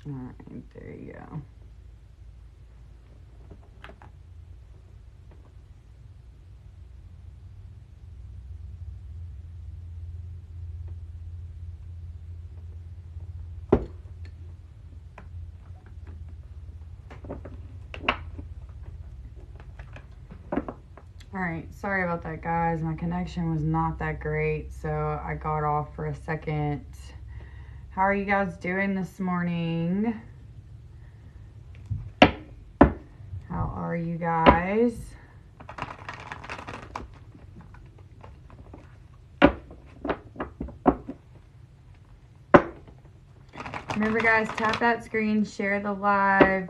Alright, there you go. Alright, sorry about that, guys. My connection was not that great, so I got off for a second. How are you guys doing this morning? How are you guys? Remember, guys, tap that screen, share the live.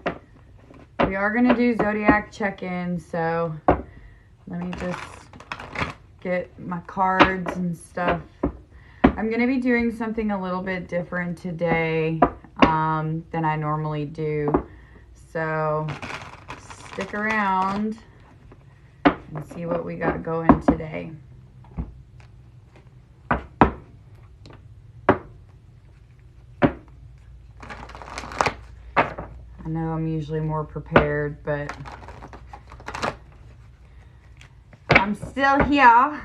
We are going to do Zodiac check-in, so let me just get my cards and stuff. I'm going to be doing something a little bit different today than I normally do. So stick around and see what we got going today. I know I'm usually more prepared, but I'm still here.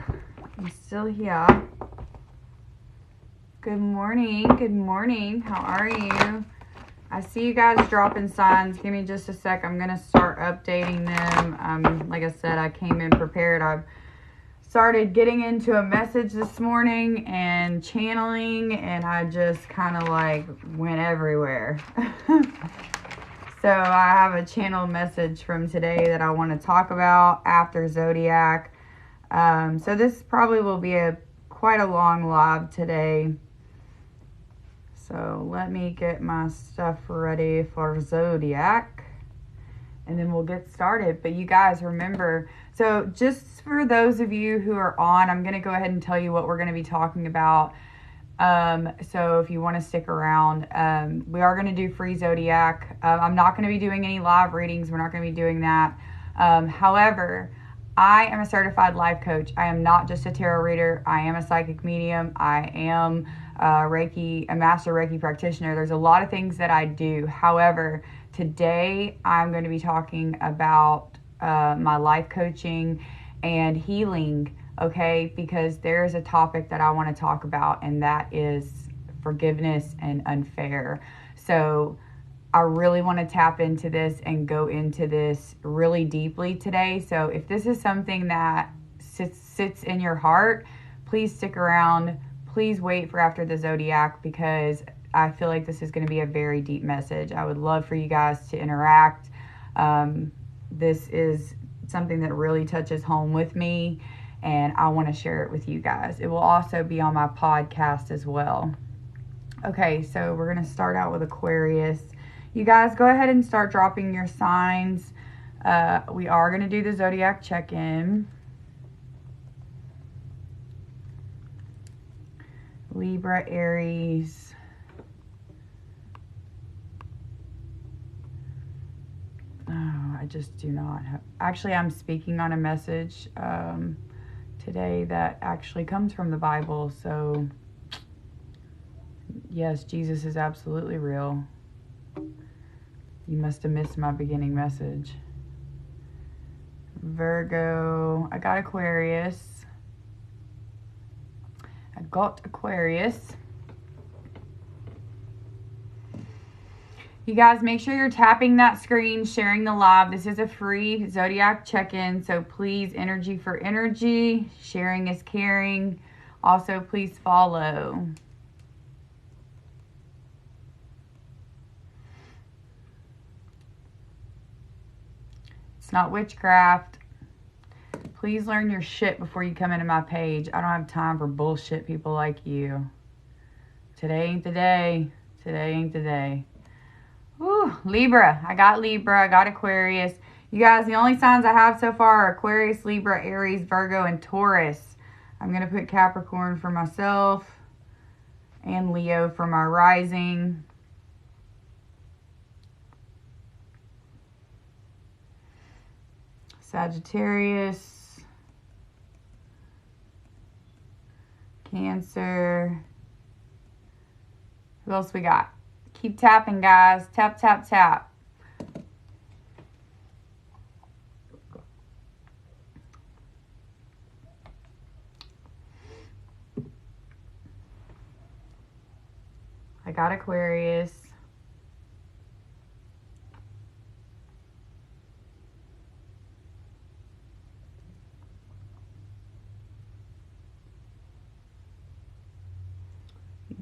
Good morning. Good morning. How are you? I see you guys dropping signs. Give me just a sec. I'm going to start updating them. Like I said, I came in prepared. I've started getting into a message this morning and channeling, and I just kind of like went everywhere. So I have a channel message from today that I want to talk about after Zodiac. So this probably will be quite a long live today. So let me get my stuff ready for Zodiac, and then we'll get started. But you guys remember, so just for those of you who are on, I'm going to go ahead and tell you what we're going to be talking about. So if you want to stick around, we are going to do free Zodiac. I'm not going to be doing any live readings. We're not going to be doing that. However, I am a certified life coach. I am not just a tarot reader. I am a psychic medium. I am a master Reiki practitioner. There's a lot of things that I do. However, today I'm going to be talking about my life coaching and healing, okay? Because there's a topic that I want to talk about, and that is forgiveness and unfair. So I really want to tap into this and go into this really deeply today. So if this is something that sits in your heart, please stick around. Please wait for after the Zodiac, because I feel like this is going to be a very deep message. I would love for you guys to interact. This is something that really touches home with me, and I want to share it with you guys. It will also be on my podcast as well. Okay, so we're going to start out with Aquarius. You guys go ahead and start dropping your signs. We are going to do the Zodiac check-in. Libra, Aries. Oh, I just do not have... Actually, I'm speaking on a message today that actually comes from the Bible. So, yes, Jesus is absolutely real. You must have missed my beginning message. Virgo. I got Aquarius. You guys, make sure you're tapping that screen, sharing the live. This is a free Zodiac check-in, so please, energy for energy. Sharing is caring. Also, please follow. It's not witchcraft. Please learn your shit before you come into my page. I don't have time for bullshit people like you. Today ain't the day. Today ain't the day. Ooh, Libra. I got Libra. I got Aquarius. You guys, the only signs I have so far are Aquarius, Libra, Aries, Virgo, and Taurus. I'm going to put Capricorn for myself and Leo for my rising. Sagittarius. Cancer. Who else we got? Keep tapping, guys. Tap, tap, tap. I got Aquarius.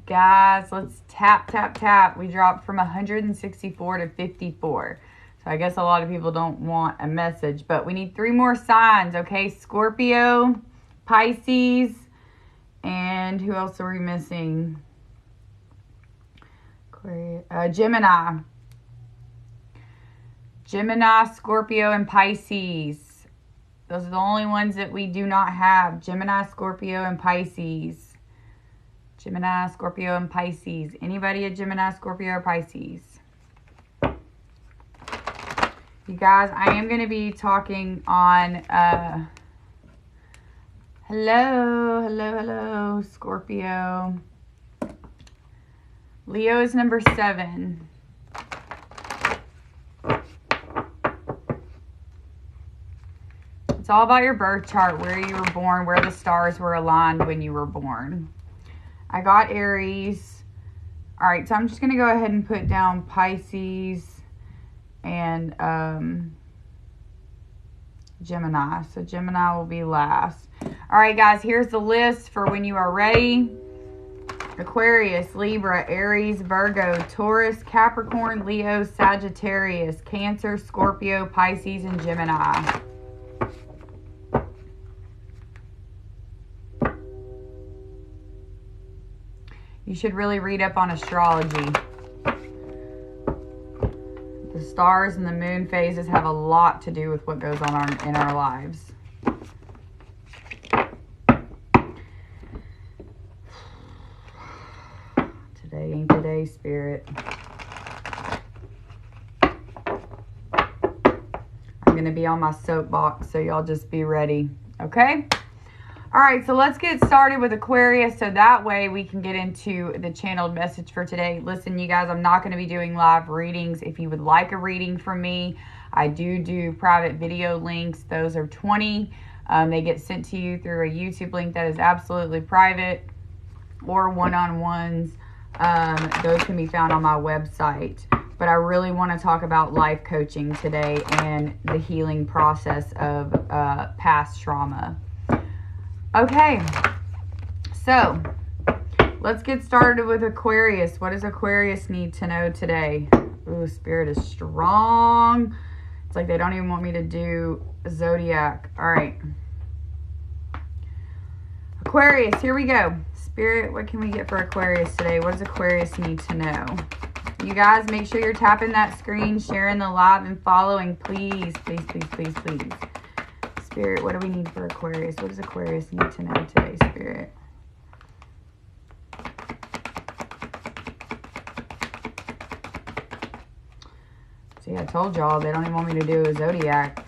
Guys, let's tap, tap, tap. We dropped from 164 to 54. So I guess a lot of people don't want a message, but we need 3 more signs, okay? Scorpio, Pisces, and who else are we missing? Gemini. Gemini, Scorpio, and Pisces. Those are the only ones that we do not have. Gemini, Scorpio, and Pisces. Gemini, Scorpio, and Pisces. Anybody a Gemini, Scorpio, or Pisces? You guys, I am going to be talking on... hello, Scorpio. Leo is number 7. It's all about your birth chart, where you were born, where the stars were aligned when you were born. I got Aries. All right, so I'm just going to go ahead and put down Pisces and Gemini. So Gemini will be last. All right, guys, here's the list for when you are ready. Aquarius, Libra, Aries, Virgo, Taurus, Capricorn, Leo, Sagittarius, Cancer, Scorpio, Pisces, and Gemini. You should really read up on astrology. The stars and the moon phases have a lot to do with what goes on in our lives. Today ain't the day, Spirit. I'm going to be on my soapbox, so y'all just be ready. Okay? All right, so let's get started with Aquarius, so that way we can get into the channeled message for today. Listen, you guys, I'm not going to be doing live readings. If you would like a reading from me, I do private video links. Those are $20. They get sent to you through a YouTube link that is absolutely private, or one-on-ones. Those can be found on my website. But I really want to talk about life coaching today and the healing process of past trauma. Okay, so let's get started with Aquarius. What does Aquarius need to know today? Ooh, Spirit is strong. It's like they don't even want me to do Zodiac. All right. Aquarius, here we go. Spirit, what can we get for Aquarius today? What does Aquarius need to know? You guys, make sure you're tapping that screen, sharing the live, and following. Please, please, please, please, please. Spirit, what do we need for Aquarius? What does Aquarius need to know today, Spirit? See, I told y'all they don't even want me to do a Zodiac.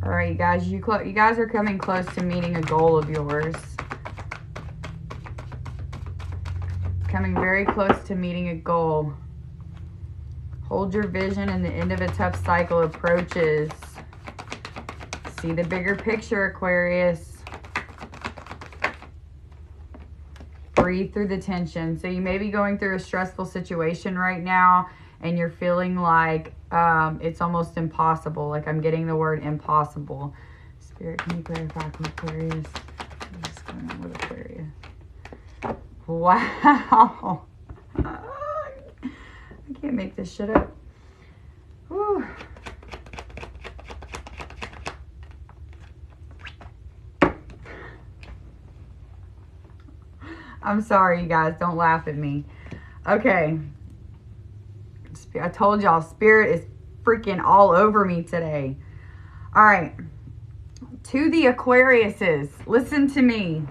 All right, guys, you guys are coming close to meeting a goal of yours. Coming very close to meeting a goal. Hold your vision, and the end of a tough cycle approaches. See the bigger picture, Aquarius. Breathe through the tension. So you may be going through a stressful situation right now, and you're feeling like it's almost impossible. Like I'm getting the word impossible. Spirit, can you clarify from Aquarius? What's going on with Aquarius? Wow. I can't make this shit up. Whew. I'm sorry, you guys. Don't laugh at me. Okay. I told y'all, Spirit is freaking all over me today. All right. To the Aquariuses, listen to me.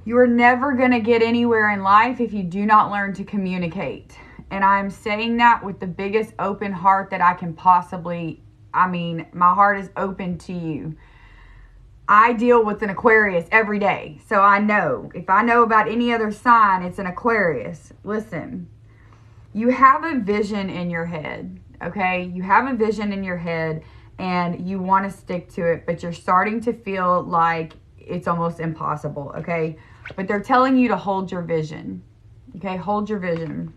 You are never going to get anywhere in life if you do not learn to communicate. And I'm saying that with the biggest open heart that I can possibly, my heart is open to you. I deal with an Aquarius every day. So I know. If I know about any other sign, it's an Aquarius. Listen, you have a vision in your head, okay? You have a vision in your head and you want to stick to it, but you're starting to feel like it's almost impossible, okay? But they're telling you to hold your vision, okay? Hold your vision.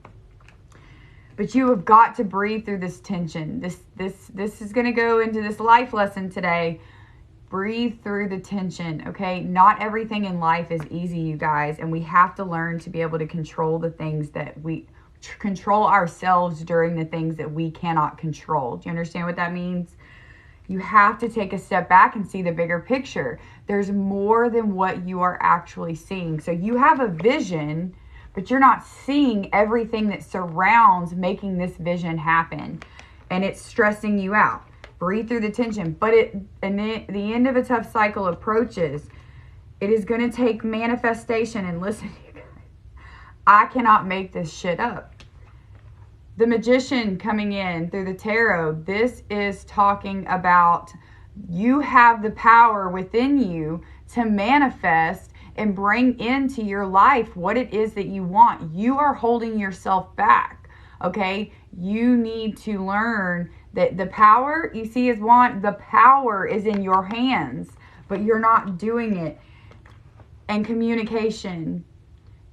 But you have got to breathe through this tension. This is going to go into this life lesson today. Breathe through the tension, okay? Not everything in life is easy, you guys, and we have to learn to be able to control the things that we control ourselves during the things that we cannot control. Do you understand what that means? You have to take a step back and see the bigger picture. There's more than what you are actually seeing. So you have a vision, but you're not seeing everything that surrounds making this vision happen, and it's stressing you out. Breathe through the tension. But the end of a tough cycle approaches. It is going to take manifestation. And listen, you guys, I cannot make this shit up. The Magician coming in through the tarot, this is talking about you have the power within you to manifest and bring into your life what it is that you want. You are holding yourself back, okay? You need to learn that the power you see is the power is in your hands, but you're not doing it. And communication,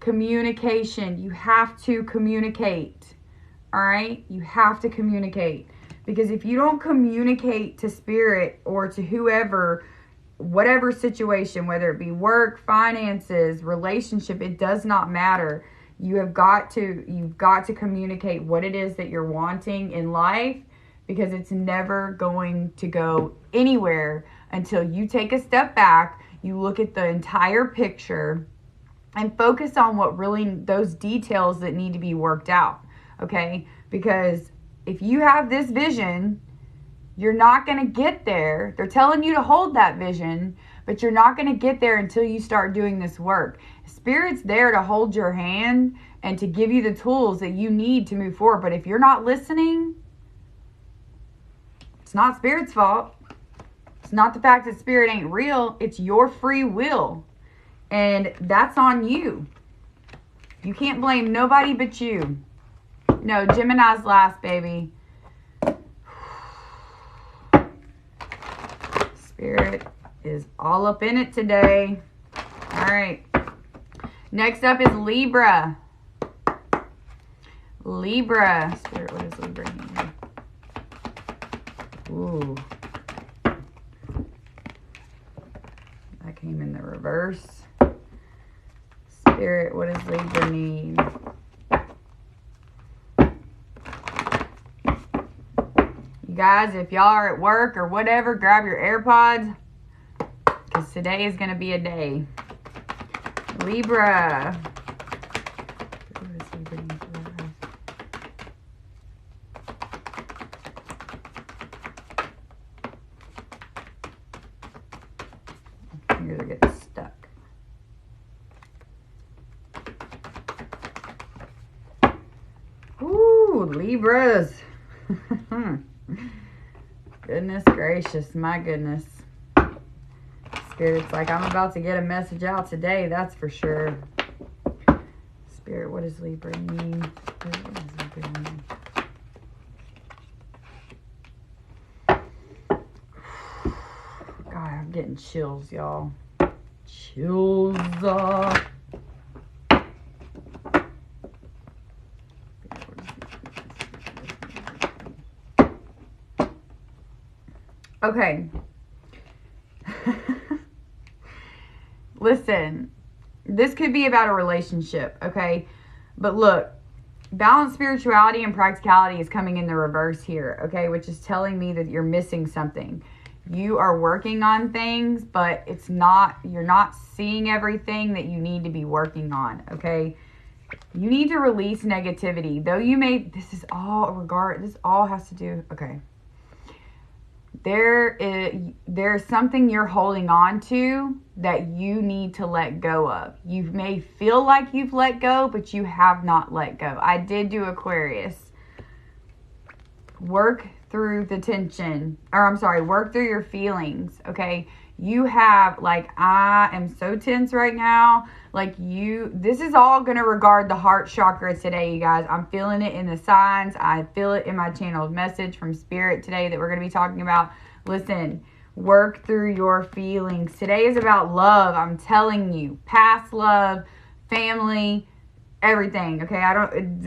you have to communicate, all right? You have to communicate, because if you don't communicate to spirit or to whoever, whatever situation, whether it be work, finances, relationship, it does not matter. You've got to communicate what it is that you're wanting in life, because it's never going to go anywhere until you take a step back, you look at the entire picture, and focus on what really, those details that need to be worked out, okay? Because if you have this vision, you're not going to get there. They're telling you to hold that vision, but you're not going to get there until you start doing this work. Spirit's there to hold your hand and to give you the tools that you need to move forward. But if you're not listening, it's not Spirit's fault. It's not the fact that Spirit ain't real. It's your free will. And that's on you. You can't blame nobody but you. No, Gemini's last, baby. Spirit is all up in it today. All right. Next up is Libra. Libra. Spirit, what does Libra mean? Ooh. That came in the reverse. Spirit, what does Libra mean? You guys, if y'all are at work or whatever, grab your AirPods, because today is going to be a day. Libra. What does Libra mean for that? Fingers are getting stuck. Ooh, Libras. Goodness gracious, my goodness. Spirit's like, I'm about to get a message out today, that's for sure. Spirit, what does Libra mean? Spirit, what does Libra mean? God, I'm getting chills, y'all. Chills. Okay. Listen, this could be about a relationship, okay? But look, balanced spirituality and practicality is coming in the reverse here, okay? Which is telling me that you're missing something. You are working on things, but you're not seeing everything that you need to be working on, okay? You need to release negativity. Though you may, this all has to do, okay. there's something you're holding on to that you need to let go of. You may feel like you've let go, but you have not let go. I did do Aquarius. Work through the tension, work through your feelings. Okay. You have, like, I am so tense right now. Like, this is all going to regard the heart chakra today, you guys. I'm feeling it in the signs. I feel it in my channeled message from Spirit today that we're going to be talking about. Listen, work through your feelings. Today is about love. I'm telling you, past love, family, everything. Okay.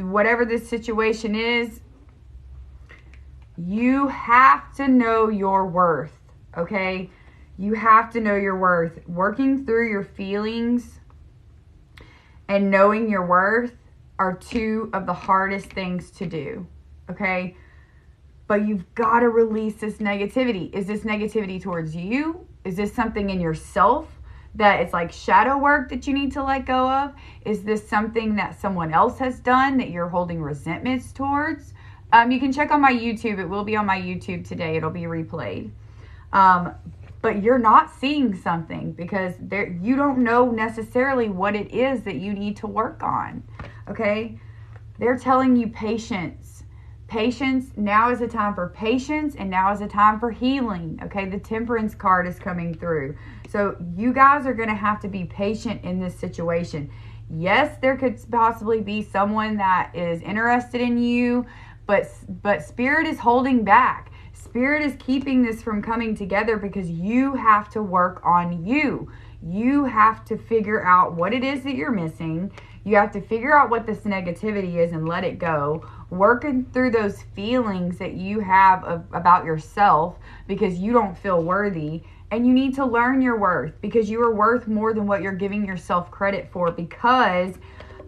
Whatever this situation is, you have to know your worth. Okay. You have to know your worth. Working through your feelings and knowing your worth are two of the hardest things to do. Okay? But you've got to release this negativity. Is this negativity towards you? Is this something in yourself that it's like shadow work that you need to let go of? Is this something that someone else has done that you're holding resentments towards? You can check on my YouTube. It will be on my YouTube today. It'll be replayed. But you're not seeing something because you don't know necessarily what it is that you need to work on. Okay? They're telling you patience. Patience. Now is a time for patience, and now is a time for healing. Okay? The Temperance card is coming through. So you guys are going to have to be patient in this situation. Yes, there could possibly be someone that is interested in you, but Spirit is holding back. Spirit is keeping this from coming together because you have to work on you. You have to figure out what it is that you're missing. You have to figure out what this negativity is and let it go. Working through those feelings that you have about yourself because you don't feel worthy. And you need to learn your worth because you are worth more than what you're giving yourself credit for, because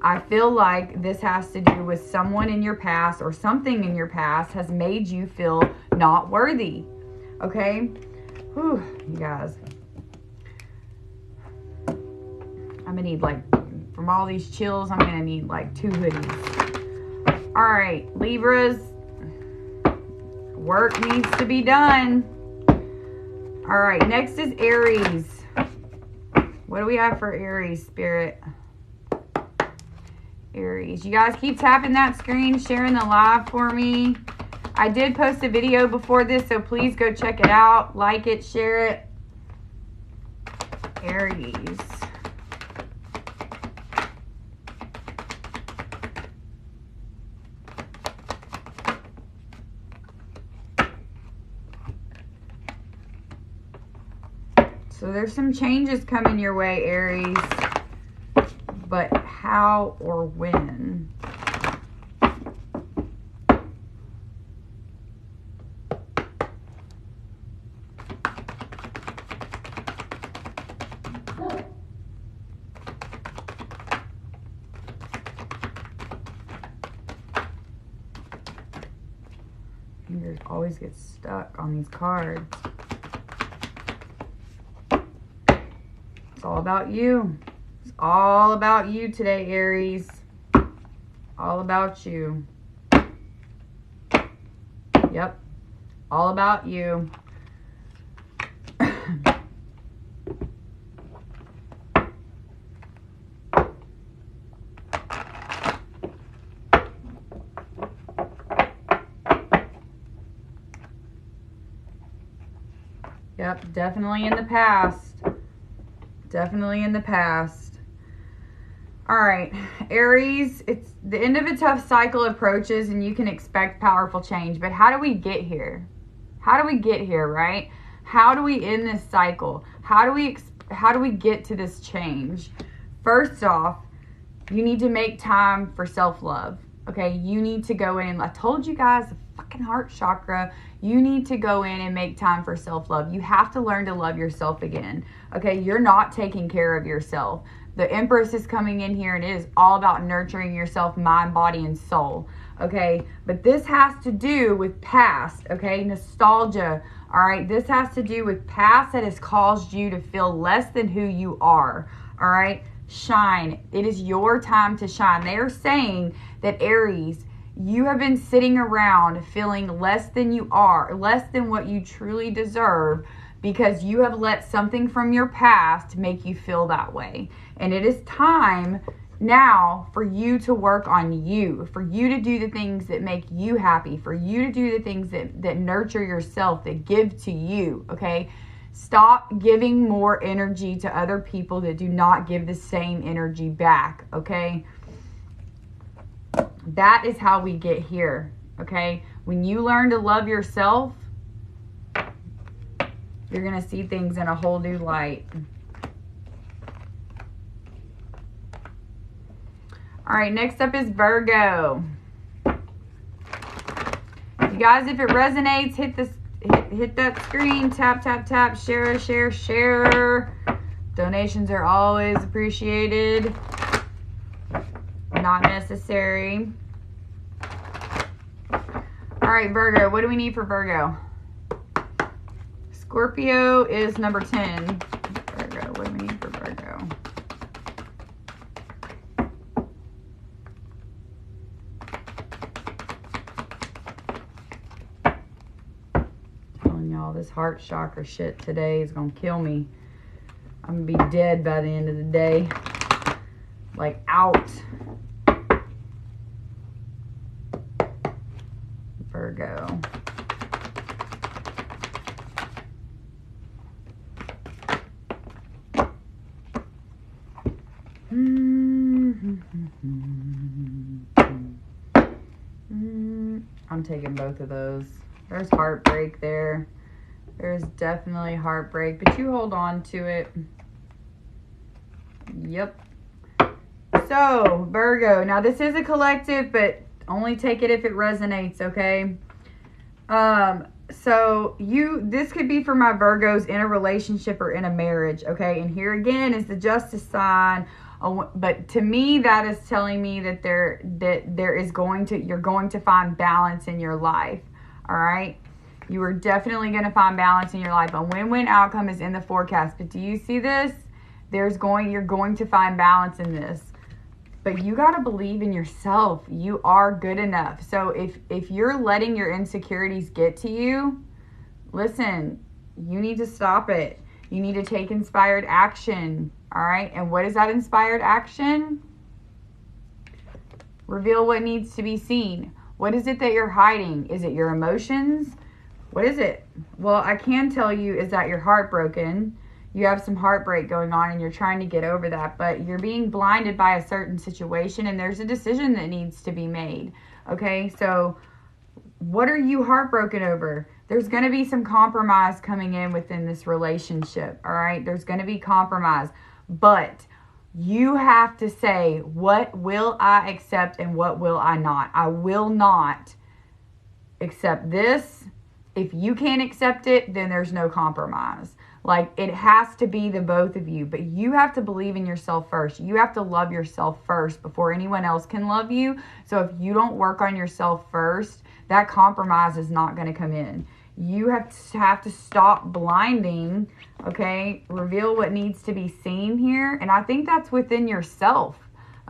I feel like this has to do with someone in your past or something in your past has made you feel not worthy. Okay? Whew, you guys. I'm going to need, like, from all these chills, I'm going to need, like, 2 hoodies. All right, Libras. Work needs to be done. All right, next is Aries. What do we have for Aries, Spirit? Aries. You guys keep tapping that screen, sharing the live for me. I did post a video before this, so please go check it out. Like it, share it. Aries. So there's some changes coming your way, Aries. But how or when? Fingers always get stuck on these cards. It's all about you. It's all about you today, Aries. All about you. Yep. All about you. Yep, definitely in the past. Definitely in the past. All right, Aries, it's the end of a tough cycle approaches and you can expect powerful change. But how do we get here? How do we get here, right? How do we end this cycle? How do we get to this change? First off, you need to make time for self-love. Okay, you need to go in. I told you guys, the fucking heart chakra, you need to go in and make time for self-love. You have to learn to love yourself again. Okay, you're not taking care of yourself. The Empress is coming in here and it is all about nurturing yourself, mind, body, and soul. Okay, but this has to do with past, okay, nostalgia. All right, this has to do with past that has caused you to feel less than who you are. All right, shine. It is your time to shine. They are saying that Aries, You have been sitting around feeling less than you are, less than what you truly deserve, because you have let something from your past make you feel that way. And it is time now for you to work on you, for you to do the things that make you happy, for you to do the things that nurture yourself, that give to you, okay? Stop giving more energy to other people that do not give the same energy back, okay? That is how we get here, okay? When you learn to love yourself, you're going to see things in a whole new light. All right, next up is Virgo. You guys, if it resonates, hit that screen, tap, tap, tap, share, share, share. Donations are always appreciated. Not necessary. All right, Virgo, what do we need for Virgo? Scorpio is number 10. Virgo, what do we need for Virgo? Telling y'all, this heart chakra shit today is gonna kill me. I'm gonna be dead by the end of the day. Like, out. Virgo. I'm taking both of those. There's heartbreak there. There's definitely heartbreak, but you hold on to it. Yep. So, Virgo. Now, this is a collective, but only take it if it resonates, okay? So, this could be for my Virgos in a relationship or in a marriage, okay? And here again is the Justice sign. But to me, that is telling me that you're going to find balance in your life, all right? You are definitely going to find balance in your life. A win-win outcome is in the forecast. But do you see this? You're going to find balance in this. But you got to believe in yourself. You are good enough. So if you're letting your insecurities get to you, listen, you need to stop it. You need to take inspired action. All right. And what is that inspired action? Reveal what needs to be seen. What is it that you're hiding? Is it your emotions? What is it? Well, I can tell you is that you're heartbroken. You have some heartbreak going on and you're trying to get over that, but you're being blinded by a certain situation and there's a decision that needs to be made. Okay, so what are you heartbroken over? There's going to be some compromise coming in within this relationship, all right? There's going to be compromise, but you have to say, what will I accept and what will I not? I will not accept this. If you can't accept it, then there's no compromise. Like, it has to be the both of you, but you have to believe in yourself first. You have to love yourself first before anyone else can love you. So if you don't work on yourself first, that compromise is not going to come in. You have to stop blinding, okay? Reveal what needs to be seen here. And I think that's within yourself,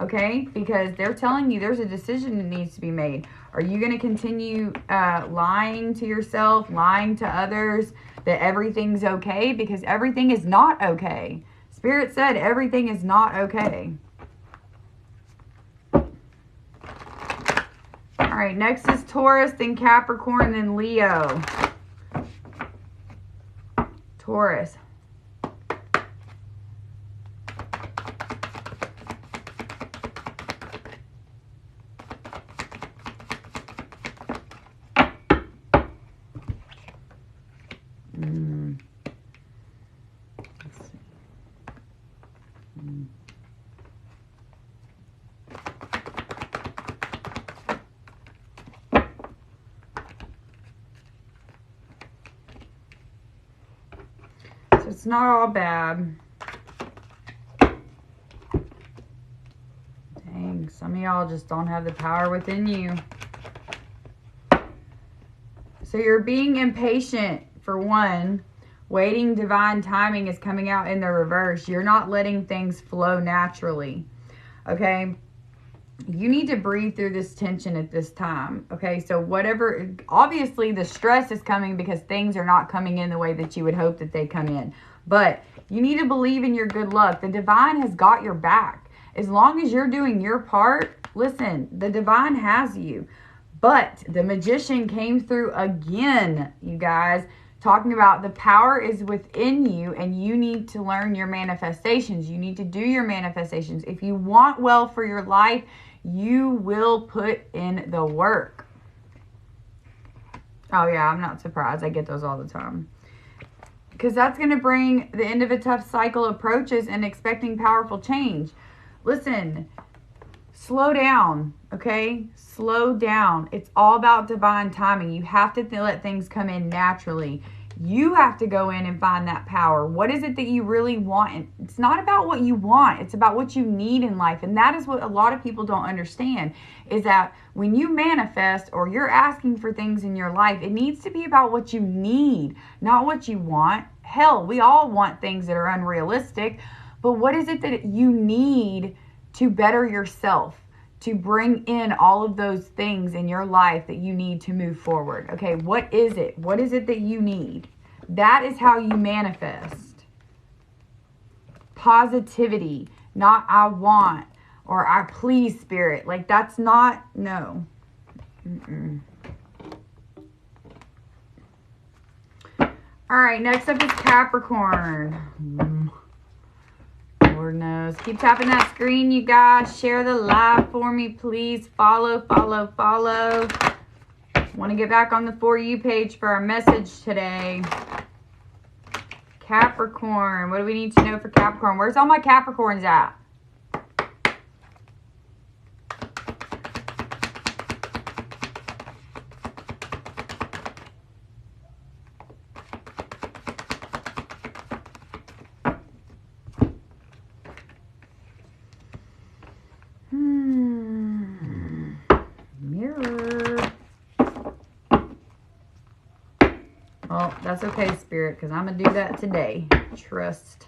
okay? Because they're telling you there's a decision that needs to be made. Are you going to continue lying to yourself, lying to others, that everything's okay? Because everything is not okay. Spirit said everything is not okay. All right, next is Taurus, then Capricorn, then Leo. Taurus. Let's see. So it's not all bad. Dang, some of y'all just don't have the power within you. So you're being impatient, for one. Waiting divine timing is coming out in the reverse. You're not letting things flow naturally. Okay? you need to breathe through this tension at this time. Okay, so whatever, obviously the stress is coming because things are not coming in the way that you would hope that they come in. But you need to believe in your good luck. The divine has got your back. As long as you're doing your part, listen, the divine has you. But the magician came through again, you guys, talking about the power is within you and you need to learn your manifestations. You need to do your manifestations. If you want well for your life, you will put in the work. Oh yeah, I'm not surprised. I get those all the time. Because that's going to bring the end of a tough cycle approaches and expecting powerful change. Listen, slow down, okay? Slow down. It's all about divine timing. You have to let things come in naturally. You have to go in and find that power. What is it that you really want? It's not about what you want. It's about what you need in life. And that is what a lot of people don't understand, is that when you manifest or you're asking for things in your life, it needs to be about what you need, not what you want. Hell, we all want things that are unrealistic. But what is it that you need to better yourself, to bring in all of those things in your life that you need to move forward? Okay, what is it? What is it that you need? That is how you manifest. Positivity, not I want or I please spirit. Like that's not, no. All right, next up is Capricorn. Lord knows. Keep tapping that screen, you guys. Share the live for me, please. Follow. Want to get back on the For You page for our message today. Capricorn. What do we need to know for Capricorn? Where's all my Capricorns at? Well, that's okay, Spirit, because I'm going to do that today. Trust.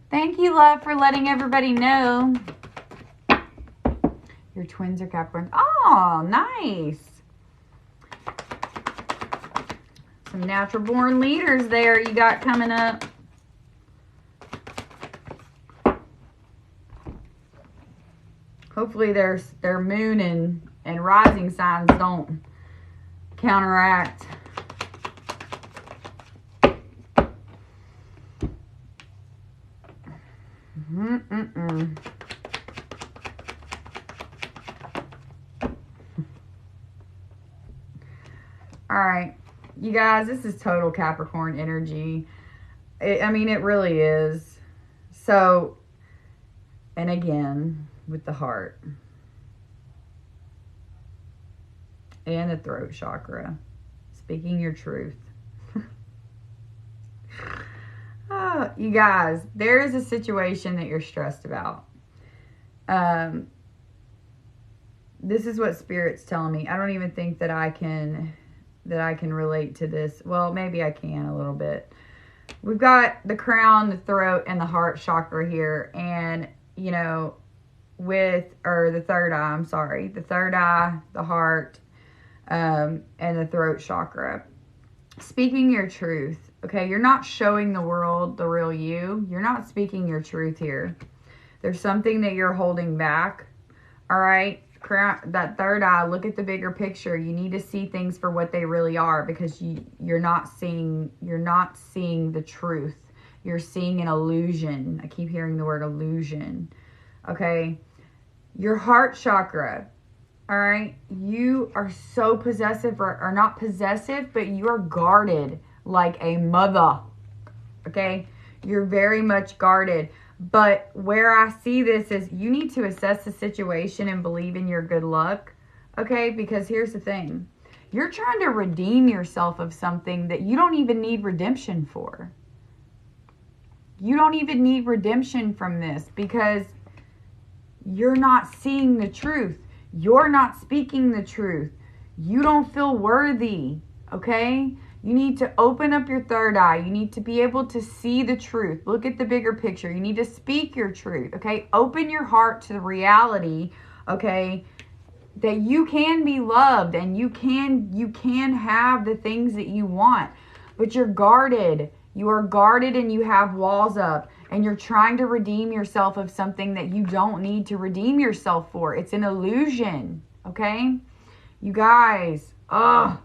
Thank you, love, for letting everybody know. Your twins are Capricorns. Oh, nice. Some natural born leaders there you got coming up. Hopefully their moon and rising signs don't counteract. All right, you guys, this is total Capricorn energy. I mean, it really is. So, and again, with the heart and the throat chakra, speaking your truth. Oh, you guys, there is a situation that you're stressed about. This is what Spirit's telling me. I don't even think that I can relate to this. Well, maybe I can a little bit. We've got the crown, the throat, and the heart chakra here, and you know, the third eye, I'm sorry. The third eye, the heart, and the throat chakra. Speaking your truth. Okay, you're not showing the world the real you. You're not speaking your truth here. There's something that you're holding back. All right? That third eye, look at the bigger picture. You need to see things for what they really are, because you're not seeing the truth. You're seeing an illusion. I keep hearing the word illusion. Okay? Your heart chakra, all right? You are so possessive, or not possessive, but you are guarded like a mother, okay? You're very much guarded. But where I see this is you need to assess the situation and believe in your good luck, okay? Because here's the thing. You're trying to redeem yourself of something that you don't even need redemption for. You don't even need redemption from this, because you're not seeing the truth. You're not speaking the truth. You don't feel worthy, okay? You need to open up your third eye. You need to be able to see the truth. Look at the bigger picture. You need to speak your truth, okay? Open your heart to the reality, okay, that you can be loved and you can have the things that you want. But you're guarded. You are guarded and you have walls up. And you're trying to redeem yourself of something that you don't need to redeem yourself for. It's an illusion, okay? You guys, ugh.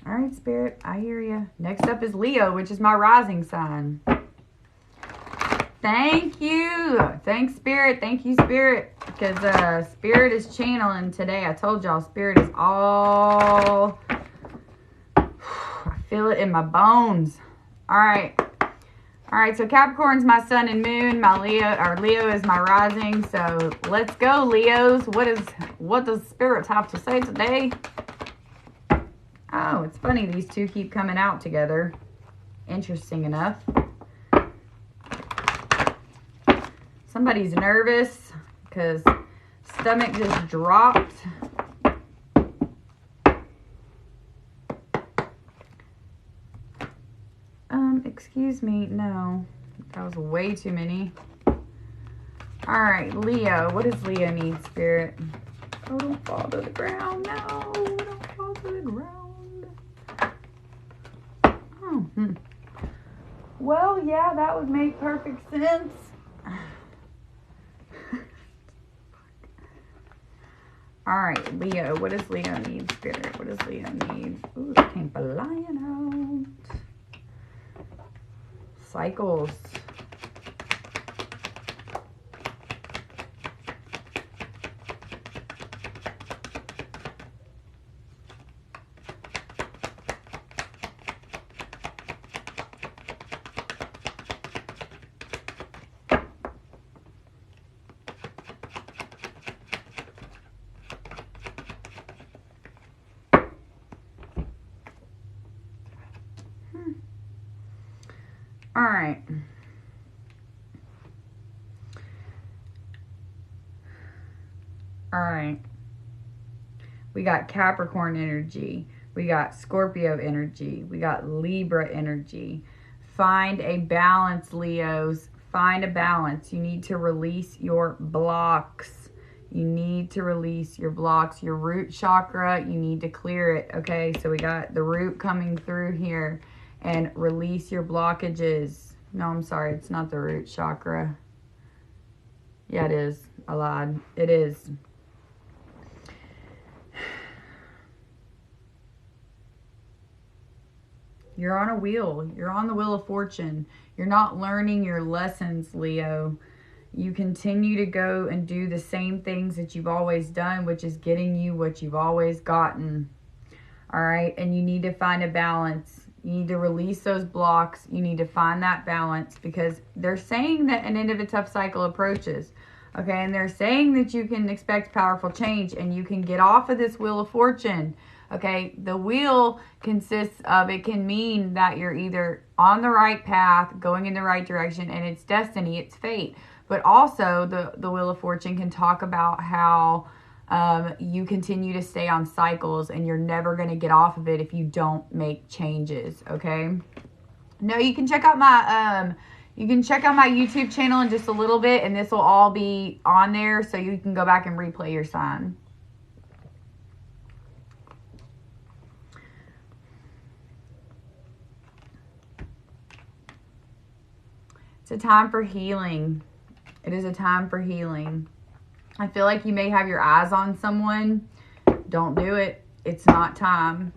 All right, Spirit, I hear you. Next up is Leo, which is my rising sign. Thank you. Thanks, Spirit. Thank you, Spirit. Because Spirit is channeling today. I told y'all, Spirit is all... I feel it in my bones. All right. All right, so Capricorn's my sun and moon. Leo is my rising. So let's go, Leos. What does Spirit have to say today? Oh, it's funny. These two keep coming out together. Interesting enough. Somebody's nervous because stomach just dropped. Excuse me. No, that was way too many. All right, Leo. What does Leo need, Spirit? Oh, don't fall to the ground. No, don't fall to the ground. Oh, Well, yeah, that would make perfect sense. All right, Leo. What does Leo need, Spirit? What does Leo need? Ooh, it came flying out. Cycles. All right. All right. We got Capricorn energy. We got Scorpio energy. We got Libra energy. Find a balance, Leos. Find a balance. You need to release your blocks. You need to release your blocks. Your root chakra, you need to clear it. Okay, so we got the root coming through here. And release your blockages. No, I'm sorry. It's not the root chakra. Yeah, it is. I lied. It is. You're on a wheel. You're on the wheel of fortune. You're not learning your lessons, Leo. You continue to go and do the same things that you've always done, which is getting you what you've always gotten. All right? And you need to find a balance. You need to release those blocks. You need to find that balance because they're saying that an end of a tough cycle approaches. Okay, and they're saying that you can expect powerful change and you can get off of this wheel of fortune. Okay, the wheel consists of, it can mean that you're either on the right path, going in the right direction, and it's destiny, it's fate. But also, the wheel of fortune can talk about how you continue to stay on cycles and you're never going to get off of it if you don't make changes, okay? No, you can check out my YouTube channel in just a little bit, and this will all be on there so you can go back and replay your sign. It's a time for healing. It is a time for healing. I feel like you may have your eyes on someone. Don't do it. It's not time.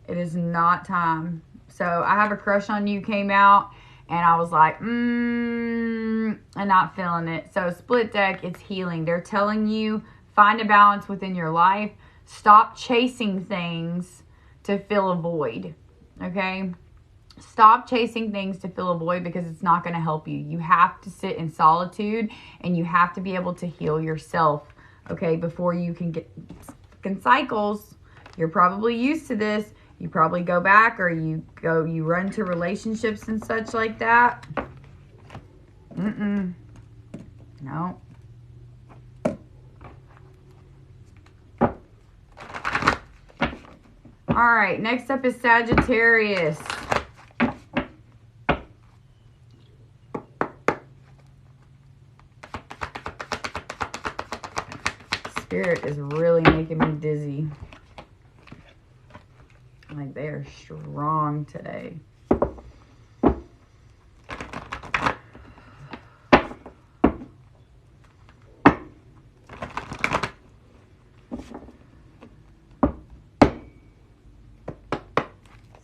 It is not time. So I Have a Crush on You came out and I was like, and not feeling it. So split deck, it's healing. They're telling you, find a balance within your life. Stop chasing things to fill a void. Okay? Stop chasing things to fill a void because it's not going to help you. You have to sit in solitude and you have to be able to heal yourself, okay, before you can get cycles. You're probably used to this. You probably go back or you run to relationships and such like that. No. All right, next up is Sagittarius. Spirit is really making me dizzy. Like, they are strong today.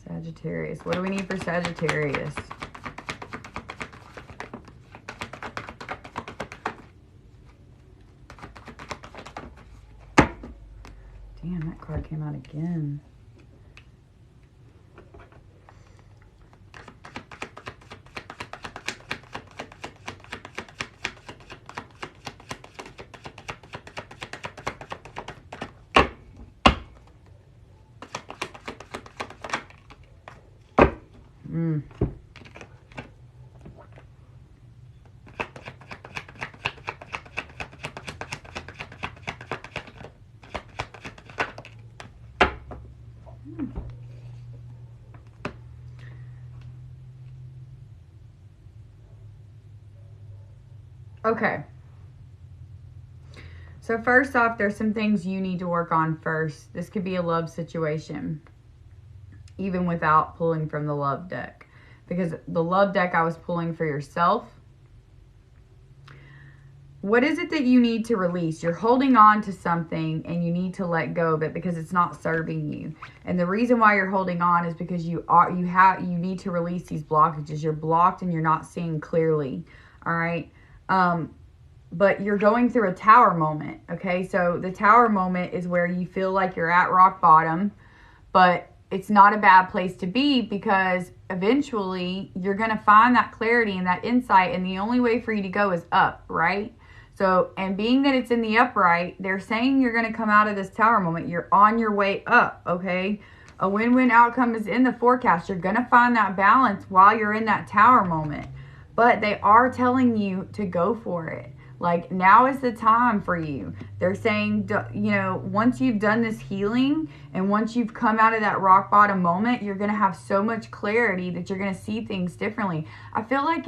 Sagittarius. What do we need for Sagittarius? Damn, that card came out again. Okay. So first off, there's some things you need to work on first. This could be a love situation, even without pulling from the love deck. Because the love deck I was pulling for yourself. What is it that you need to release? You're holding on to something and you need to let go of it because it's not serving you. And the reason why you're holding on is because you need to release these blockages. You're blocked and you're not seeing clearly. All right. But you're going through a tower moment. Okay. So the tower moment is where you feel like you're at rock bottom, but it's not a bad place to be because eventually you're going to find that clarity and that insight. And the only way for you to go is up, right? So, and being that it's in the upright, they're saying you're going to come out of this tower moment. You're on your way up, okay? A win-win outcome is in the forecast. You're going to find that balance while you're in that tower moment. But they are telling you to go for it. Like, now is the time for you. They're saying, you know, once you've done this healing and once you've come out of that rock bottom moment, you're going to have so much clarity that you're going to see things differently. I feel like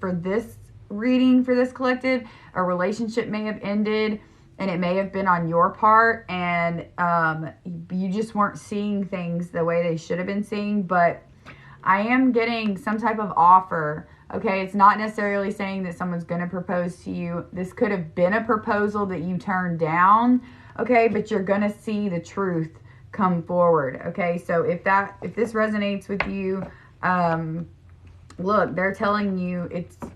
for this reading for this collective, a relationship may have ended and it may have been on your part and you just weren't seeing things the way they should have been seeing. But I am getting some type of offer. Okay, it's not necessarily saying that someone's going to propose to you. This could have been a proposal that you turned down, okay, but you're going to see the truth come forward, okay? So if this resonates with you, look, they're telling you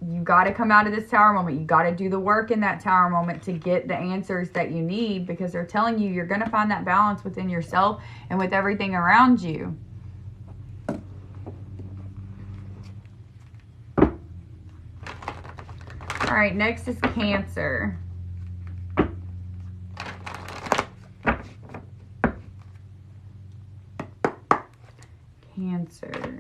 you got to come out of this tower moment. You got to do the work in that tower moment to get the answers that you need because they're telling you you're going to find that balance within yourself and with everything around you. All right, next is Cancer. Cancer.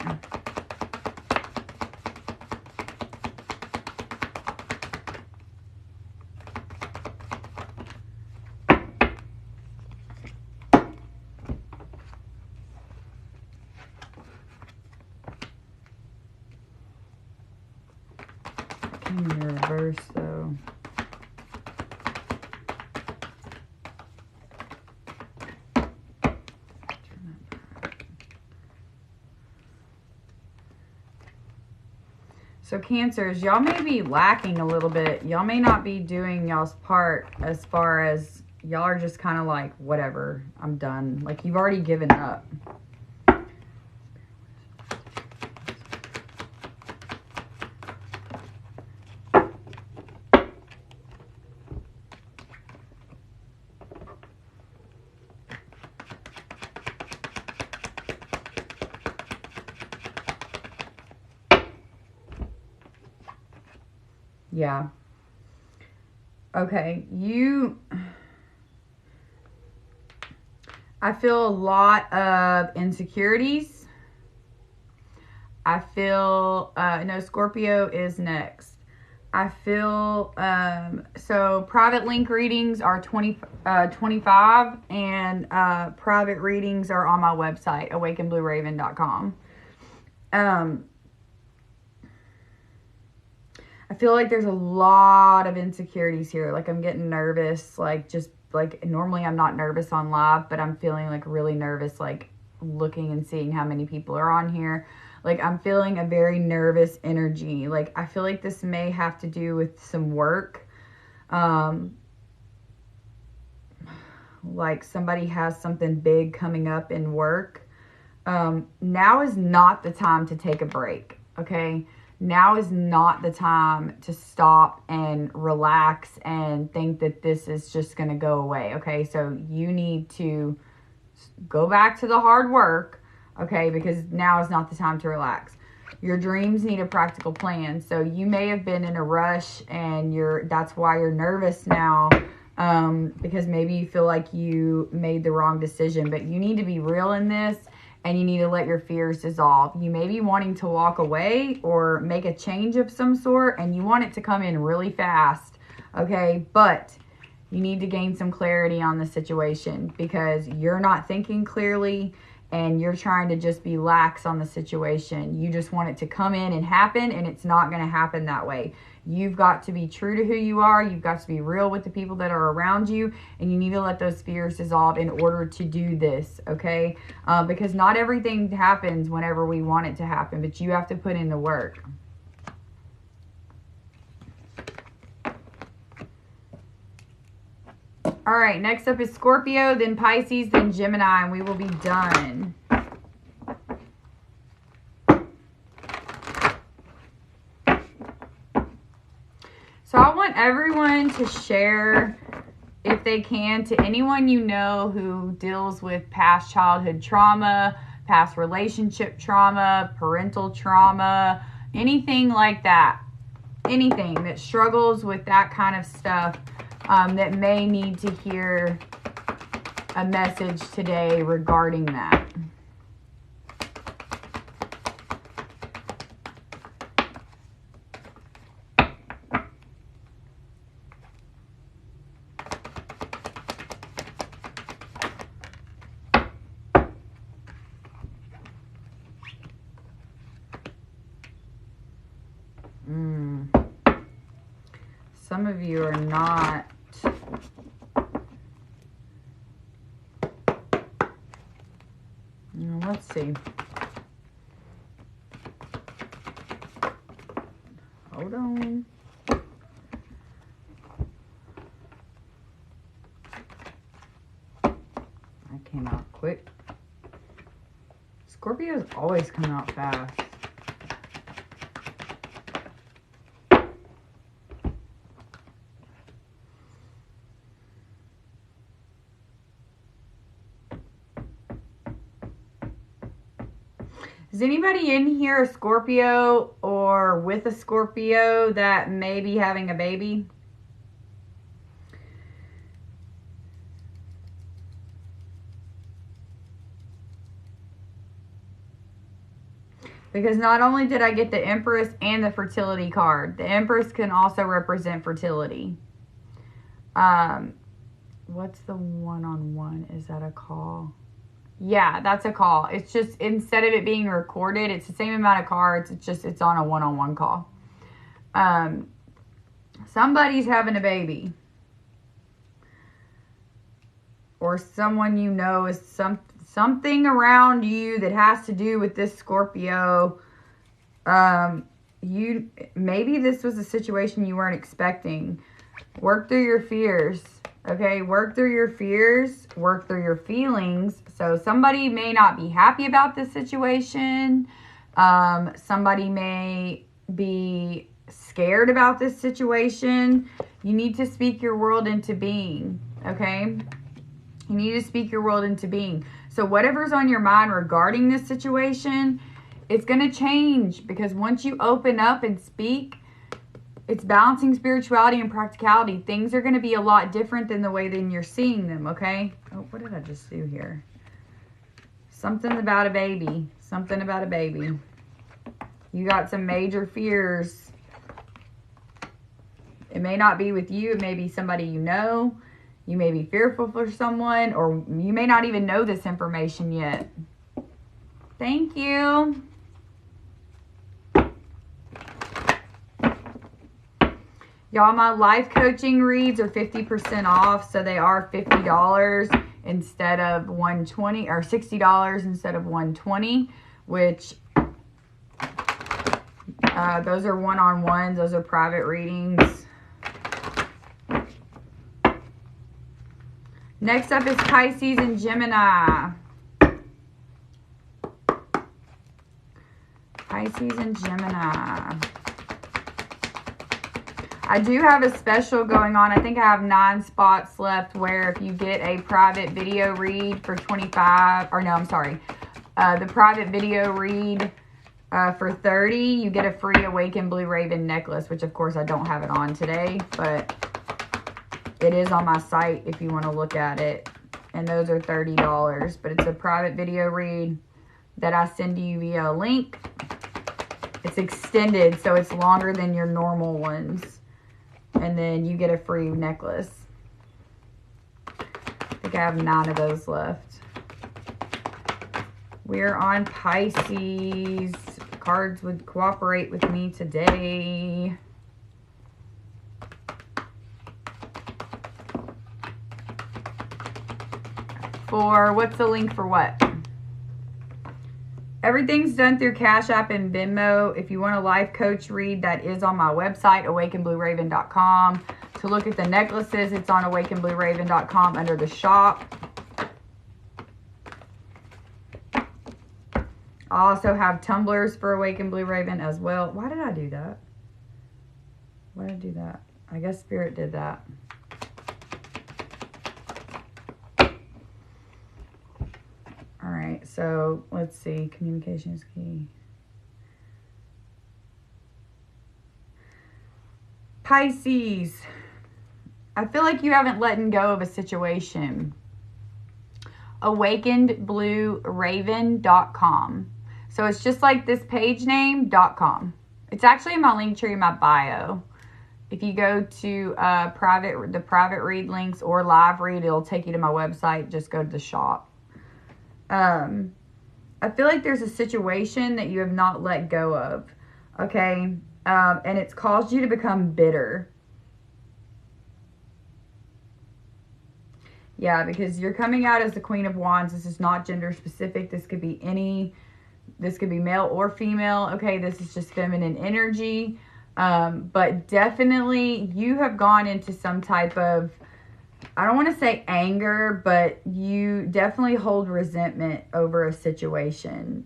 In reverse though. So Cancers, y'all may be lacking a little bit. Y'all may not be doing y'all's part as far as y'all are just kind of like, whatever, I'm done. Like you've already given up. Yeah. Okay. I feel a lot of insecurities. I feel, no, Scorpio is next. I feel, so private link readings are 25, and private readings are on my website, awakenblueraven.com. I feel like there's a lot of insecurities here. Like, I'm getting nervous, like, just, like, normally I'm not nervous on live, but I'm feeling, like, really nervous, like, looking and seeing how many people are on here. Like, I'm feeling a very nervous energy. Like, I feel like this may have to do with some work. Like, somebody has something big coming up in work. Now is not the time to take a break, okay? Now is not the time to stop and relax and think that this is just going to go away, okay? So you need to go back to the hard work, okay? Because now is not the time to relax. Your dreams need a practical plan. So you may have been in a rush, and that's why you're nervous now, because maybe you feel like you made the wrong decision. But you need to be real in this, and you need to let your fears dissolve. You may be wanting to walk away or make a change of some sort, and you want it to come in really fast, okay? But you need to gain some clarity on the situation, because you're not thinking clearly, and you're trying to just be lax on the situation. You just want it to come in and happen, and it's not going to happen that way. You've got to be true to who you are. You've got to be real with the people that are around you, and you need to let those fears dissolve in order to do this, okay? Because not everything happens whenever we want it to happen, but you have to put in the work. All right, next up is Scorpio, then Pisces, then Gemini, and we will be done. So I want everyone to share, if they can, to anyone you know who deals with past childhood trauma, past relationship trauma, parental trauma, anything like that. Anything that struggles with that kind of stuff, that may need to hear a message today regarding that. Some of you are not let's see. Hold on. I came out quick. Scorpios always come out fast. Is anybody in here a Scorpio or with a Scorpio that may be having a baby? Because not only did I get the Empress and the fertility card, the Empress can also represent fertility. What's the one-on-one? Is that a call? Yeah, that's a call. It's just, instead of it being recorded, it's the same amount of cards. It's just, it's on a one-on-one call. Somebody's having a baby. Or someone you know is something around you that has to do with this Scorpio. Maybe this was a situation you weren't expecting. Work through your fears. Okay, work through your fears, work through your feelings. So somebody may not be happy about this situation. Somebody may be scared about this situation. You need to speak your world into being, okay? You need to speak your world into being. So whatever's on your mind regarding this situation, it's going to change, because once you open up and speak, it's balancing spirituality and practicality. Things are going to be a lot different than the way that you're seeing them, okay? Oh, what did I just do here? Something about a baby. Something about a baby. You got some major fears It may not be with you. It may be somebody you know. You may be fearful for someone, or you may not even know this information yet. Thank you. Y'all, my life coaching reads are 50% off, so they are $50 instead of $120, or $60 instead of $120, which those are one-on-ones. Those are private readings. Next up is Pisces and Gemini. Pisces and Gemini. I do have a special going on. I think I have 9 spots left where if you get a private video read for 25, or no, I'm sorry. The private video read for 30, you get a free Awakened Blue Raven necklace, which of course I don't have it on today, but it is on my site if you want to look at it. And those are $30, but it's a private video read that I send to you via a link. It's extended, so it's longer than your normal ones. And then you get a free necklace. I think I have 9 of those left. We're on Pisces. Cards would cooperate with me today. For, what's the link for what? Everything's done through Cash App and Venmo. If you want a life coach read, that is on my website, awakenedblueraven.com. To look at the necklaces, it's on awakenedblueraven.com under the shop. I also have tumblers for Awakened Blue Raven as well. Why did I do that? Why did I do that? I guess Spirit did that. All right, so let's see. Communication is key. Pisces. I feel like you haven't let go of a situation. awakenedblueraven.com. So it's just like this page name, .com. It's actually in my link tree in my bio. If you go to the private read links or live read, it'll take you to my website. Just go to the shop. I feel like there's a situation that you have not let go of, okay? And it's caused you to become bitter. Yeah, because you're coming out as the Queen of Wands. This is not gender specific. This could be male or female, okay? This is just feminine energy. But definitely you have gone into some type of, I don't want to say anger, but you definitely hold resentment over a situation.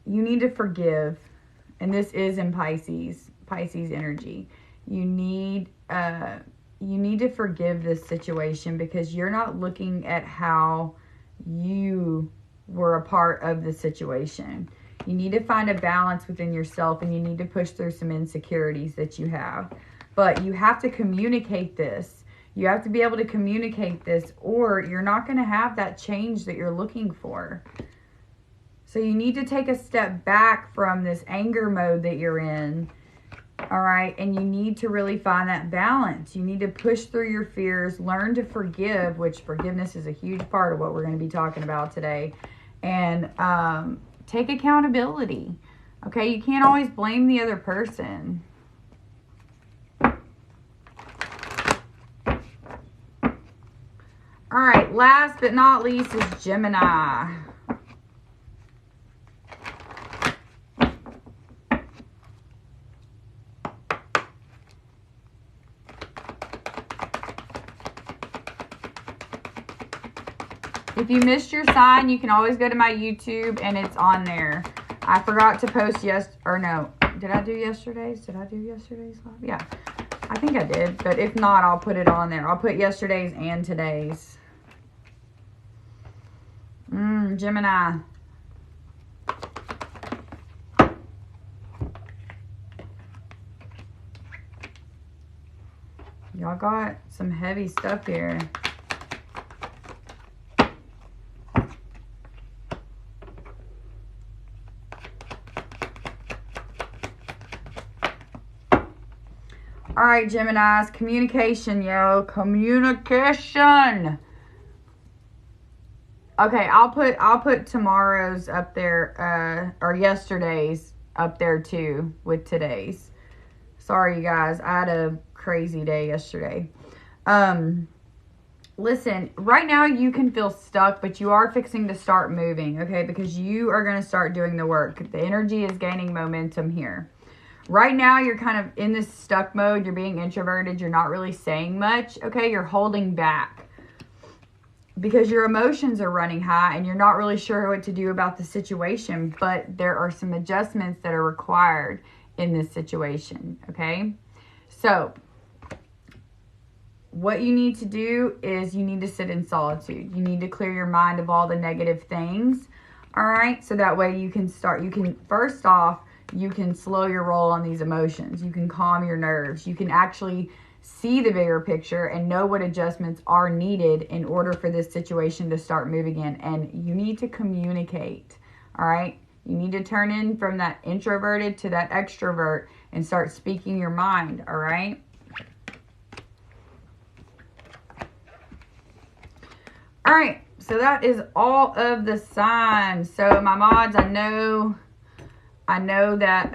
You need to forgive. And this is in Pisces energy. You need to forgive this situation because you're not looking at how you were a part of the situation. You need to find a balance within yourself, and you need to push through some insecurities that you have. But you have to communicate this. You have to be able to communicate this, or you're not going to have that change that you're looking for. So you need to take a step back from this anger mode that you're in. All right. And you need to really find that balance. You need to push through your fears, learn to forgive, which forgiveness is a huge part of what we're going to be talking about today. And take accountability. Okay. You can't always blame the other person. All right. Last but not least is Gemini. If you missed your sign, you can always go to my YouTube and it's on there. I forgot to post did I do yesterday's? Did I do yesterday's live? Yeah, I think I did. But if not, I'll put it on there. I'll put yesterday's and today's. Gemini. Y'all got some heavy stuff here. All right, Geminis, communication, yo. Communication. Okay, I'll put tomorrow's up there, or yesterday's up there too with today's. Sorry, you guys. I had a crazy day yesterday. Listen, right now you can feel stuck, but you are fixing to start moving, okay? Because you are going to start doing the work. The energy is gaining momentum here. Right now, you're kind of in this stuck mode. You're being introverted. You're not really saying much, okay? You're holding back because your emotions are running high and you're not really sure what to do about the situation, but there are some adjustments that are required in this situation, okay? So what you need to do is you need to sit in solitude. You need to clear your mind of all the negative things, all right? So that way you can first off, you can slow your roll on these emotions. You can calm your nerves. You can actually see the bigger picture and know what adjustments are needed in order for this situation to start moving in. And you need to communicate, all right? You need to turn in from that introverted to that extrovert and start speaking your mind, all right? All right, so that is all of the signs. So my mods, I know that,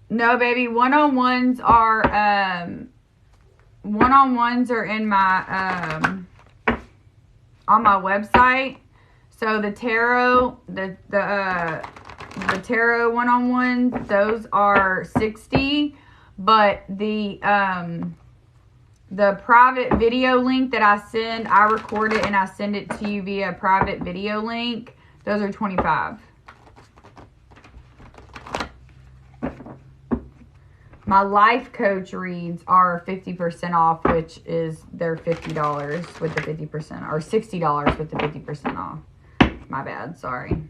no, baby, one-on-ones are in my, on my website. So the tarot, the tarot one-on-ones, those are $60, but the private video link that I send, I record it and I send it to you via private video link. Those are $25. My life coach reads are 50% off, which is they're $50 with the 50%, or $60 with the 50% off. My bad, sorry.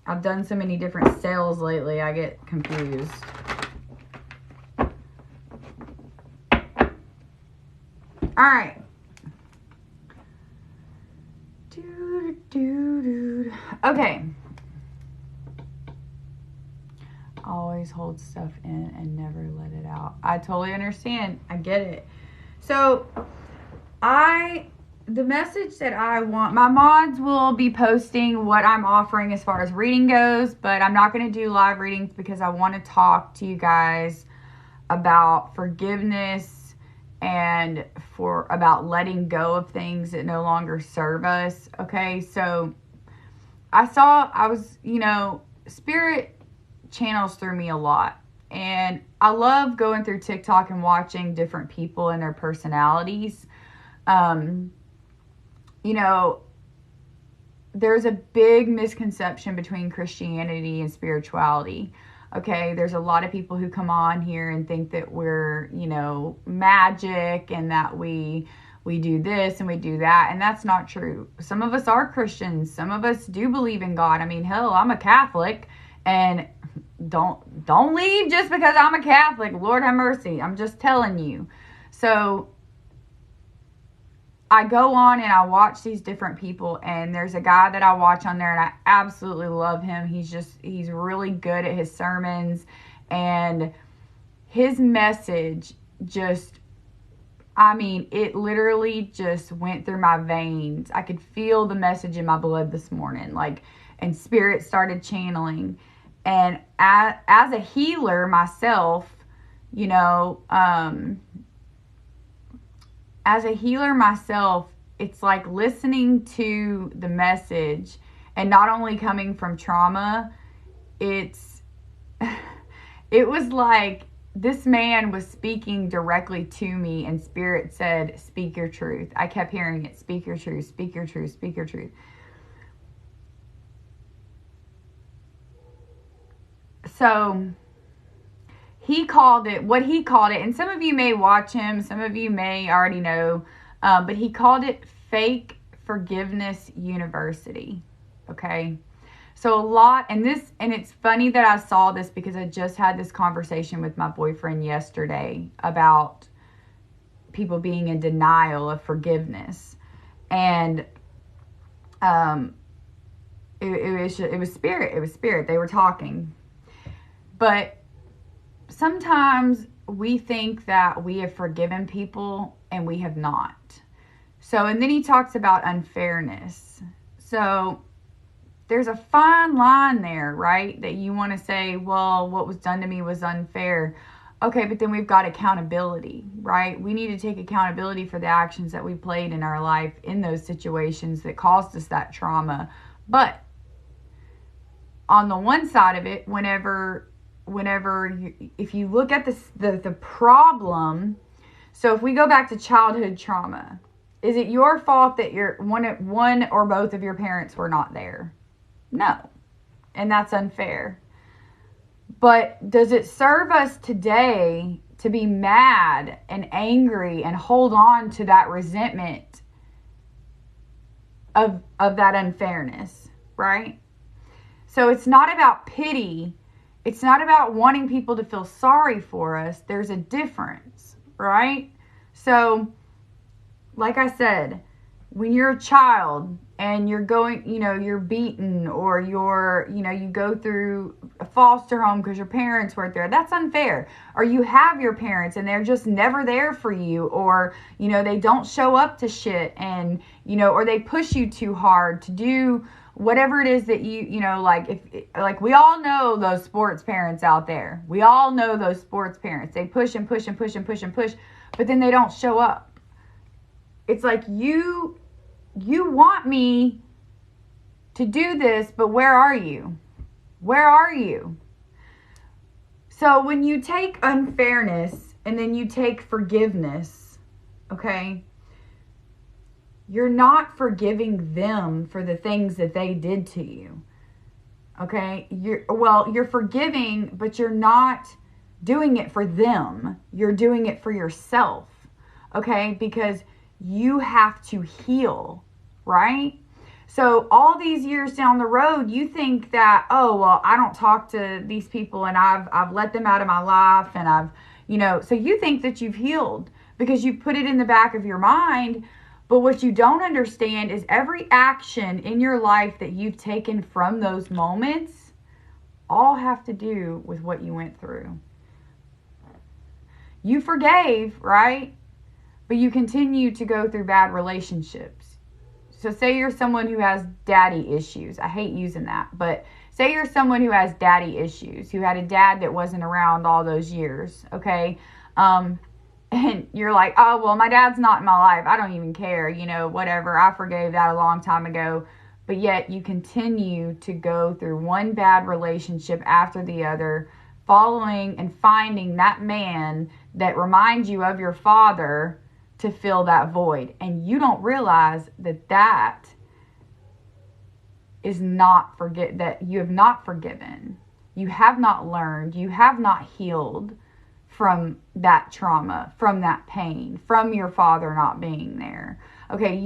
I've done so many different sales lately, I get confused. All right. Okay. Always hold stuff in and never let it out. I totally understand. I get it. So, the message that I want, my mods will be posting what I'm offering as far as reading goes, but I'm not going to do live readings because I want to talk to you guys about forgiveness and about letting go of things that no longer serve us. Okay, so Spirit channels through me a lot, and I love going through TikTok and watching different people and their personalities. There's a big misconception between Christianity and spirituality. Okay, there's a lot of people who come on here and think that we're, magic and that we do this and we do that, and that's not true. Some of us are Christians. Some of us do believe in God. I mean, hell, I'm a Catholic, and don't leave just because I'm a Catholic. Lord have mercy. I'm just telling you. So I go on and I watch these different people, and there's a guy that I watch on there and I absolutely love him. He's really good at his sermons, and his message it literally just went through my veins. I could feel the message in my blood this morning, and Spirit started channeling. And as a healer myself, it's like listening to the message, and not only coming from trauma, it was like this man was speaking directly to me, and Spirit said, speak your truth. I kept hearing it, speak your truth, speak your truth, speak your truth. So he called it, and some of you may watch him, some of you may already know, but he called it Fake Forgiveness University. Okay. So and it's funny that I saw this because I just had this conversation with my boyfriend yesterday about people being in denial of forgiveness. And it was Spirit. They were talking. But sometimes we think that we have forgiven people and we have not. So, and then he talks about unfairness. So there's a fine line there, right? That you want to say, well, what was done to me was unfair. Okay, but then we've got accountability, right? We need to take accountability for the actions that we played in our life in those situations that caused us that trauma. But on the one side of it, if you look at the problem, so if we go back to childhood trauma, is it your fault that one or both of your parents were not there? No. And that's unfair. But does it serve us today to be mad and angry and hold on to that resentment of that unfairness, right? So it's not about pity. It's not about wanting people to feel sorry for us. There's a difference, right? So, like I said, when you're a child and you're going, you're beaten, or you go through a foster home because your parents weren't there, that's unfair. Or you have your parents and they're just never there for you, or, they don't show up to shit, and, or they push you too hard to do whatever it is that like we all know those sports parents out there. We all know those sports parents. They push and push and push and push and push, but then they don't show up. It's like, you want me to do this, but where are you? Where are you? So when you take unfairness and then you take forgiveness, okay, you're not forgiving them for the things that they did to you. Okay? You're forgiving, but you're not doing it for them. You're doing it for yourself. Okay? Because you have to heal, right? So all these years down the road, you think that, oh, well, I don't talk to these people and I've let them out of my life, and so you think that you've healed because you put it in the back of your mind. But what you don't understand is every action in your life that you've taken from those moments all have to do with what you went through. You forgave, right? But you continue to go through bad relationships. So say you're someone who has daddy issues. I hate using that, but say you're someone who has daddy issues, who had a dad that wasn't around all those years, okay? And you're like, oh, well, my dad's not in my life. I don't even care, whatever. I forgave that a long time ago. But yet you continue to go through one bad relationship after the other, following and finding that man that reminds you of your father to fill that void. And you don't realize that is not that you have not forgiven. You have not learned. You have not healed from that trauma, from that pain, from your father not being there. Okay,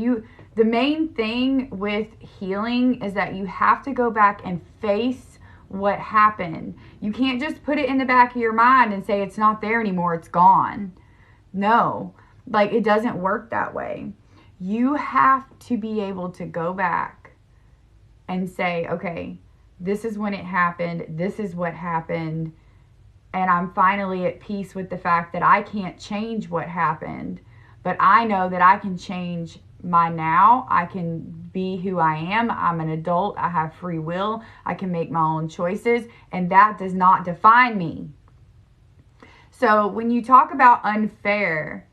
the main thing with healing is that you have to go back and face what happened. You can't just put it in the back of your mind and say it's not there anymore, it's gone. No, it doesn't work that way. You have to be able to go back and say, okay, this is when it happened, this is what happened, and I'm finally at peace with the fact that I can't change what happened, but I know that I can change my now. I can be who I am. I'm an adult. I have free will. I can make my own choices, and that does not define me. So when you talk about unfair,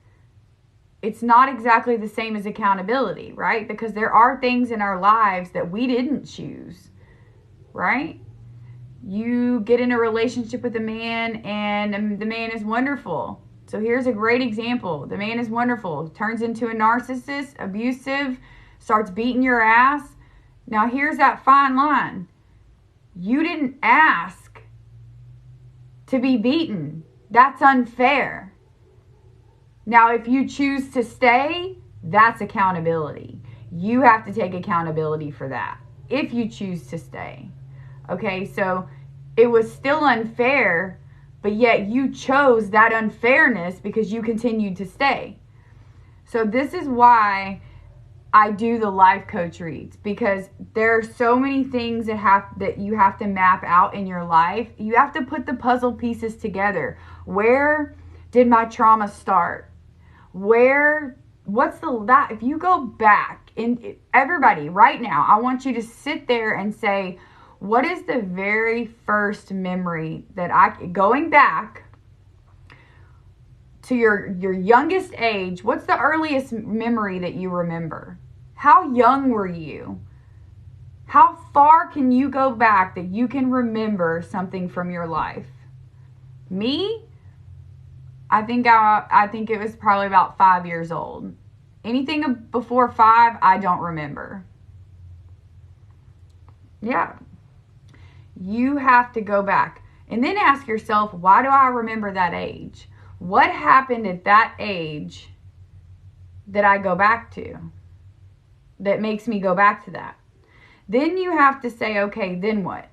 it's not exactly the same as accountability, right? Because there are things in our lives that we didn't choose, right? You get in a relationship with a man and the man is wonderful. So here's a great example. The man is wonderful, turns into a narcissist, abusive, starts beating your ass. Now here's that fine line. You didn't ask to be beaten. That's unfair. Now if you choose to stay, that's accountability. You have to take accountability for that if you choose to stay. Okay, so it was still unfair, but yet you chose that unfairness because you continued to stay. So this is why I do the life coach reads, because there are so many things that you have to map out in your life. You have to put the puzzle pieces together. Where did my trauma start? If you go back, everybody right now, I want you to sit there and say, what is the very first memory going back to your youngest age, what's the earliest memory that you remember? How young were you? How far can you go back that you can remember something from your life? Me, I think it was probably about 5 years old. Anything before 5, I don't remember. Yeah. You have to go back and then ask yourself, why do I remember that age? What happened at that age that I go back to, that makes me go back to that? Then you have to say, okay, then what?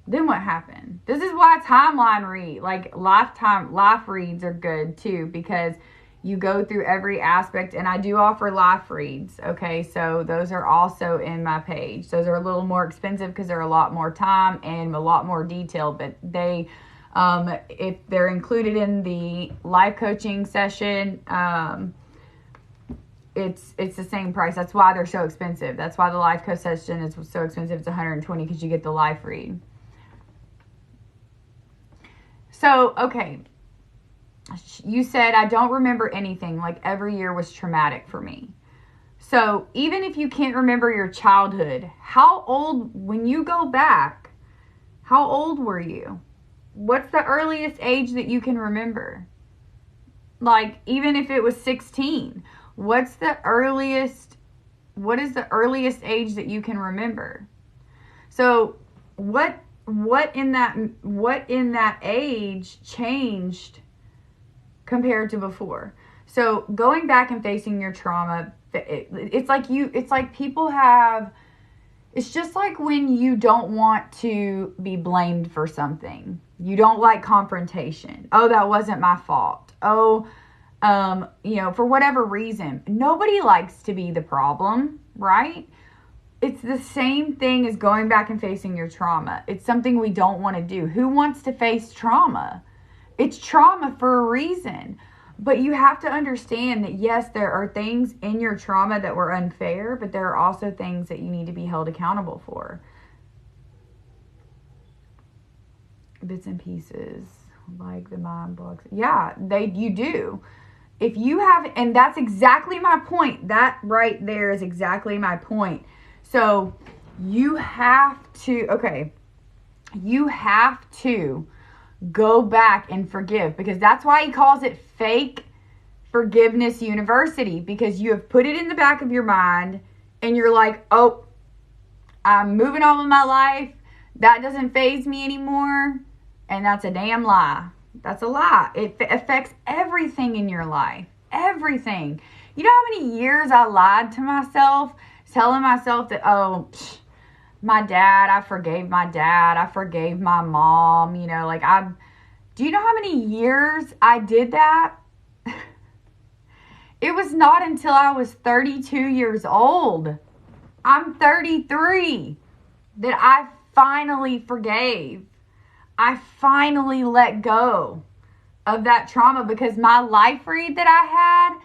Then what happened? This is why life reads are good too, because you go through every aspect, and I do offer life reads. Okay, so those are also in my page. Those are a little more expensive because they're a lot more time and a lot more detail, but they, if they're included in the life coaching session, it's the same price. That's why they're so expensive. That's why the life coach session is so expensive. It's $120 because you get the life read. So, okay. You said, I don't remember anything. Like, every year was traumatic for me. So even if you can't remember your childhood, when you go back, how old were you? What's the earliest age that you can remember? Like, even if it was 16, what is the earliest age that you can remember? So what in that age changed compared to before? So going back and facing your trauma, it's just like when you don't want to be blamed for something. You don't like confrontation. Oh, that wasn't my fault. Oh, for whatever reason. Nobody likes to be the problem, right? It's the same thing as going back and facing your trauma. It's something we don't want to do. Who wants to face trauma? It's trauma for a reason. But you have to understand that, yes, there are things in your trauma that were unfair, but there are also things that you need to be held accountable for. Bits and pieces, like the mind blocks. Yeah, you do. If you have, and that's exactly my point. That right there is exactly my point. So you have to go back and forgive, because that's why he calls it Fake Forgiveness University, because you have put it in the back of your mind and you're like, oh, I'm moving on with my life. That doesn't faze me anymore. And that's a damn lie. That's a lie. It affects everything in your life. Everything. You know how many years I lied to myself, telling myself that, my dad, I forgave my dad. I forgave my mom. Do you know how many years I did that? It was not until I was 32 years old. I'm 33 that I finally forgave. I finally let go of that trauma, because my life read that I had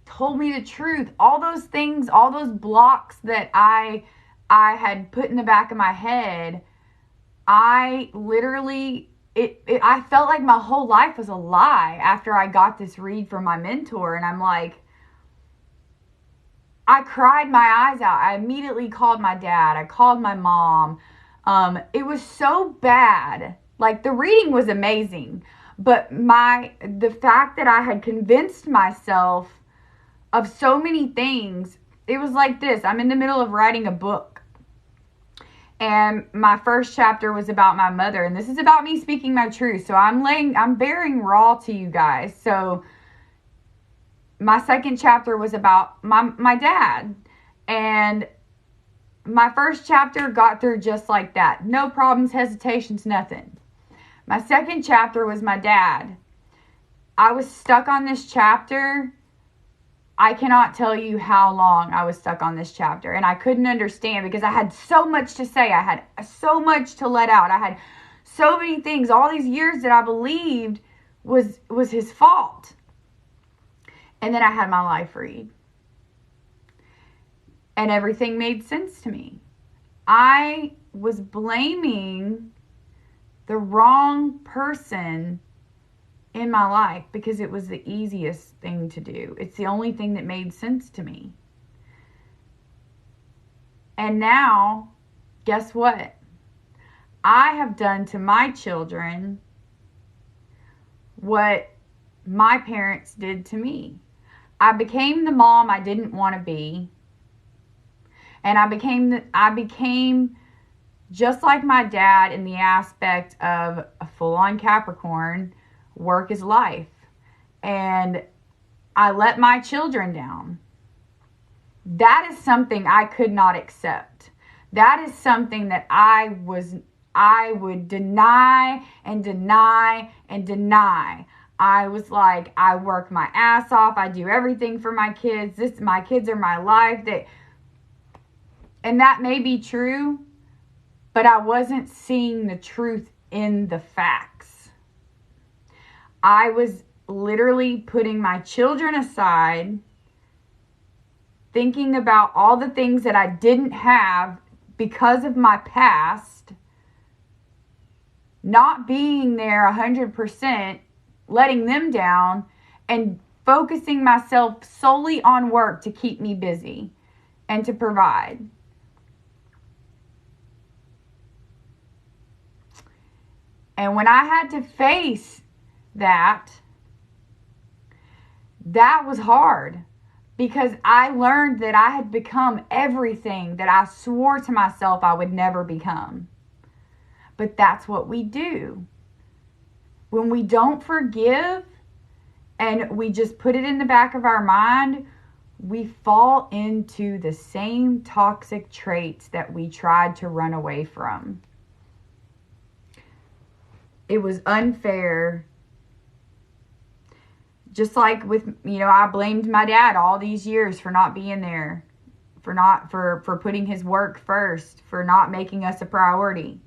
told me the truth. All those things, all those blocks that I had put in the back of my head, I literally, I felt like my whole life was a lie after I got this read from my mentor. And I'm like, I cried my eyes out. I immediately called my dad. I called my mom. It was so bad. Like, the reading was amazing, but the fact that I had convinced myself of so many things, it was like this. I'm in the middle of writing a book, and my first chapter was about my mother, and this is about me speaking my truth. So I'm bearing raw to you guys. So my second chapter was about my dad, and my first chapter got through just like that. No problems, hesitations, nothing. My second chapter was my dad. I was stuck on this chapter I cannot tell you how long I was stuck on this chapter, and I couldn't understand because I had so much to say. I had so much to let out. I had so many things, all these years that I believed was his fault. And then I had my life read. And everything made sense to me. I was blaming the wrong person in my life because it was the easiest thing to do. It's the only thing that made sense to me. And now, guess what? I have done to my children what my parents did to me. I became the mom I didn't want to be. And I became just like my dad in the aspect of a full-on Capricorn. Work is life. And I let my children down. That is something I could not accept. That is something that I would deny and deny and deny. I was like, I work my ass off. I do everything for my kids. My kids are my life. And that may be true, but I wasn't seeing the truth in the facts. I was literally putting my children aside, thinking about all the things that I didn't have because of my past, not being there 100%, letting them down, and focusing myself solely on work to keep me busy and to provide. And when I had to face that was hard, because I learned that I had become everything that I swore to myself I would never become. But that's what we do. When we don't forgive and we just put it in the back of our mind, we fall into the same toxic traits that we tried to run away from. It was unfair. Just like with, I blamed my dad all these years for not being there, for putting his work first, for not making us a priority.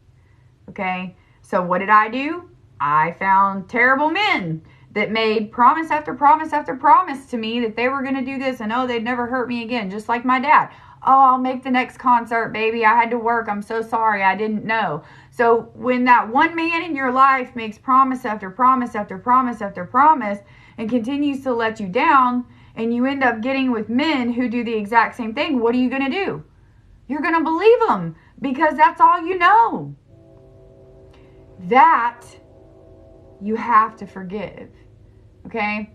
Okay? So what did I do? I found terrible men that made promise after promise after promise to me that they were going to do this and they'd never hurt me again, just like my dad. Oh, I'll make the next concert, baby. I had to work. I'm so sorry. I didn't know. So when that one man in your life makes promise after promise after promise after promise and continues to let you down, and you end up getting with men who do the exact same thing, what are you going to do? You're going to believe them because that's all you know. That you have to forgive. Okay?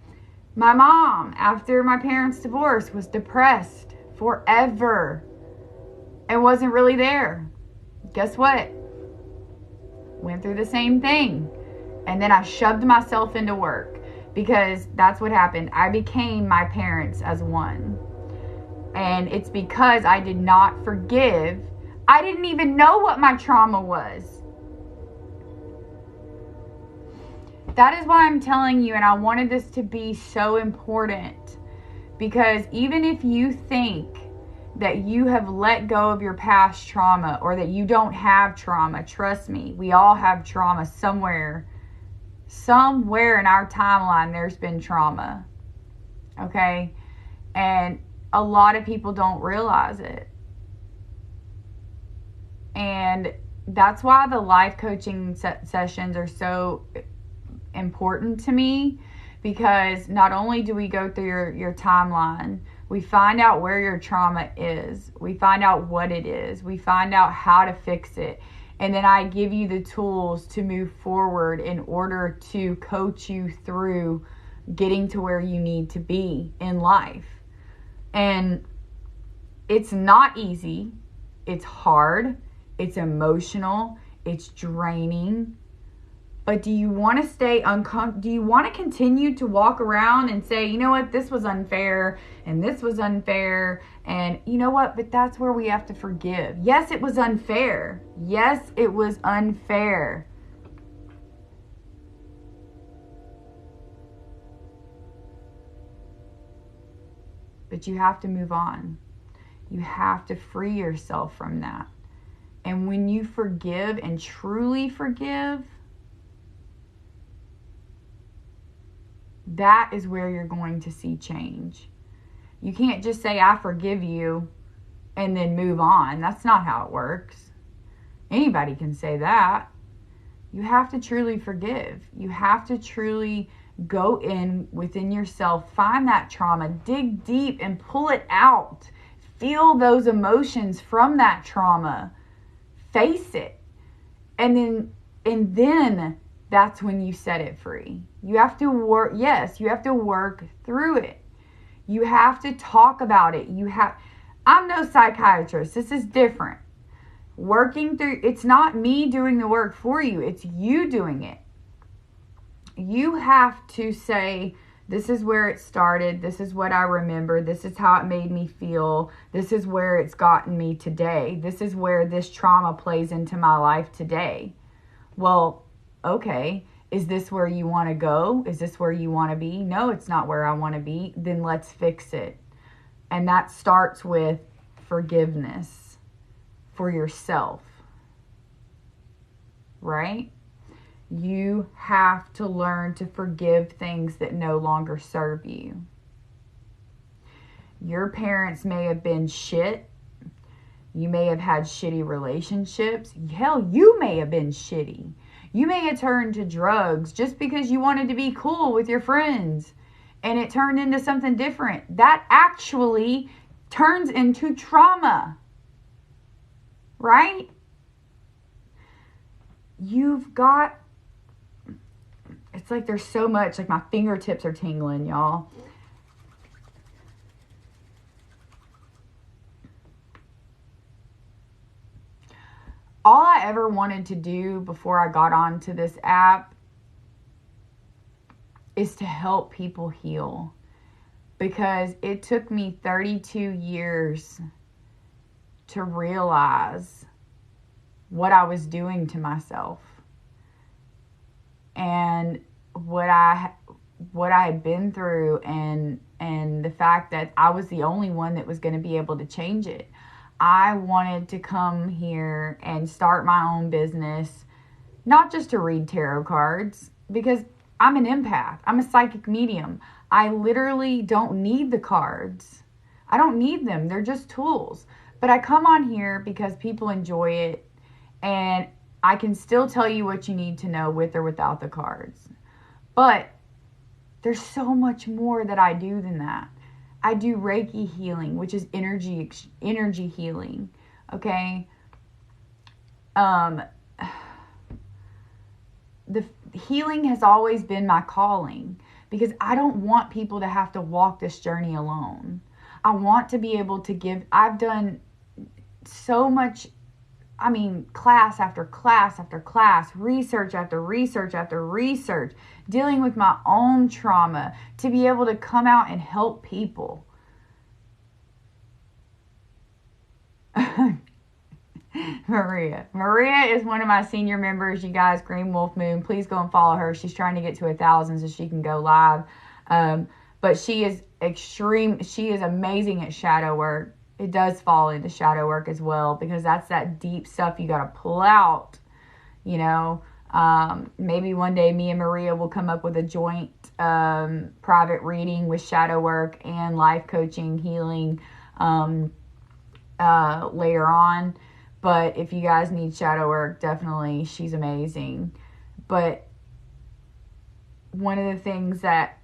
My mom, after my parents' divorce, was depressed forever and wasn't really there. Guess what? Went through the same thing. And then I shoved myself into work because that's what happened. I became my parents as one. And it's because I did not forgive. I didn't even know what my trauma was. That is why I'm telling you, and I wanted this to be so important, because even if you think that you have let go of your past trauma or that you don't have trauma, trust me, we all have trauma somewhere. Somewhere in our timeline there's been trauma. Okay? And a lot of people don't realize it. And that's why the life coaching sessions are so important to me, because not only do we go through your timeline, we find out where your trauma is, we find out what it is, we find out how to fix it, and then I give you the tools to move forward in order to coach you through getting to where you need to be in life. And it's not easy, it's hard, it's emotional, it's draining. But do you want to stay do you want to continue to walk around and say, you know what, this was unfair and this was unfair, and you know what, but that's where we have to forgive. Yes, it was unfair. Yes, it was unfair. but you have to move on. You have to free yourself from that. And when you forgive and truly forgive, that is where you're going to see change. You can't just say, I forgive you, and then move on. That's not how it works. Anybody can say that. You have to truly forgive. You have to truly go in within yourself, find that trauma, dig deep and pull it out. Feel those emotions from that trauma. Face it. And then that's when you set it free. You have to work, yes, you have to work through it. You have to talk about it. I'm no psychiatrist. This is different. Working through, it's not me doing the work for you. It's you doing it. You have to say, this is where it started. This is what I remember. This is how it made me feel. This is where it's gotten me today. This is where this trauma plays into my life today. Well, okay. Is this where you want to go? Is this where you want to be? No, it's not where I want to be. Then let's fix it. And that starts with forgiveness for yourself. Right? You have to learn to forgive things that no longer serve you. Your parents may have been shit. You may have had shitty relationships. Hell, you may have been shitty. You may have turned to drugs just because you wanted to be cool with your friends. And it turned into something different. That actually turns into trauma. Right? You've got... It's like there's so much, like my fingertips are tingling, y'all. All I ever wanted to do before I got onto this app is to help people heal. Because it took me 32 years to realize what I was doing to myself. And what I had been through, and the fact that I was the only one that was going to be able to change it. I wanted to come here and start my own business, not just to read tarot cards, because I'm an empath. I'm a psychic medium. I literally don't need the cards. I don't need them. They're just tools. But I come on here because people enjoy it, and I can still tell you what you need to know with or without the cards. But there's so much more that I do than that. I do Reiki healing, which is energy healing. Okay? The healing has always been my calling, because I don't want people to have to walk this journey alone. I want to be able to give. I've done so much, class after class after class, research after research after research, dealing with my own trauma to be able to come out and help people. Maria is one of my senior members, you guys. Green Wolf Moon, please go and follow her. She's trying to get to 1,000 so she can go live. But she is amazing at shadow work. It does fall into shadow work as well, because that's that deep stuff you got to pull out, you know. Maybe one day me and Maria will come up with a joint private reading with shadow work and life coaching, healing later on. But if you guys need shadow work, definitely, she's amazing. But one of the things that,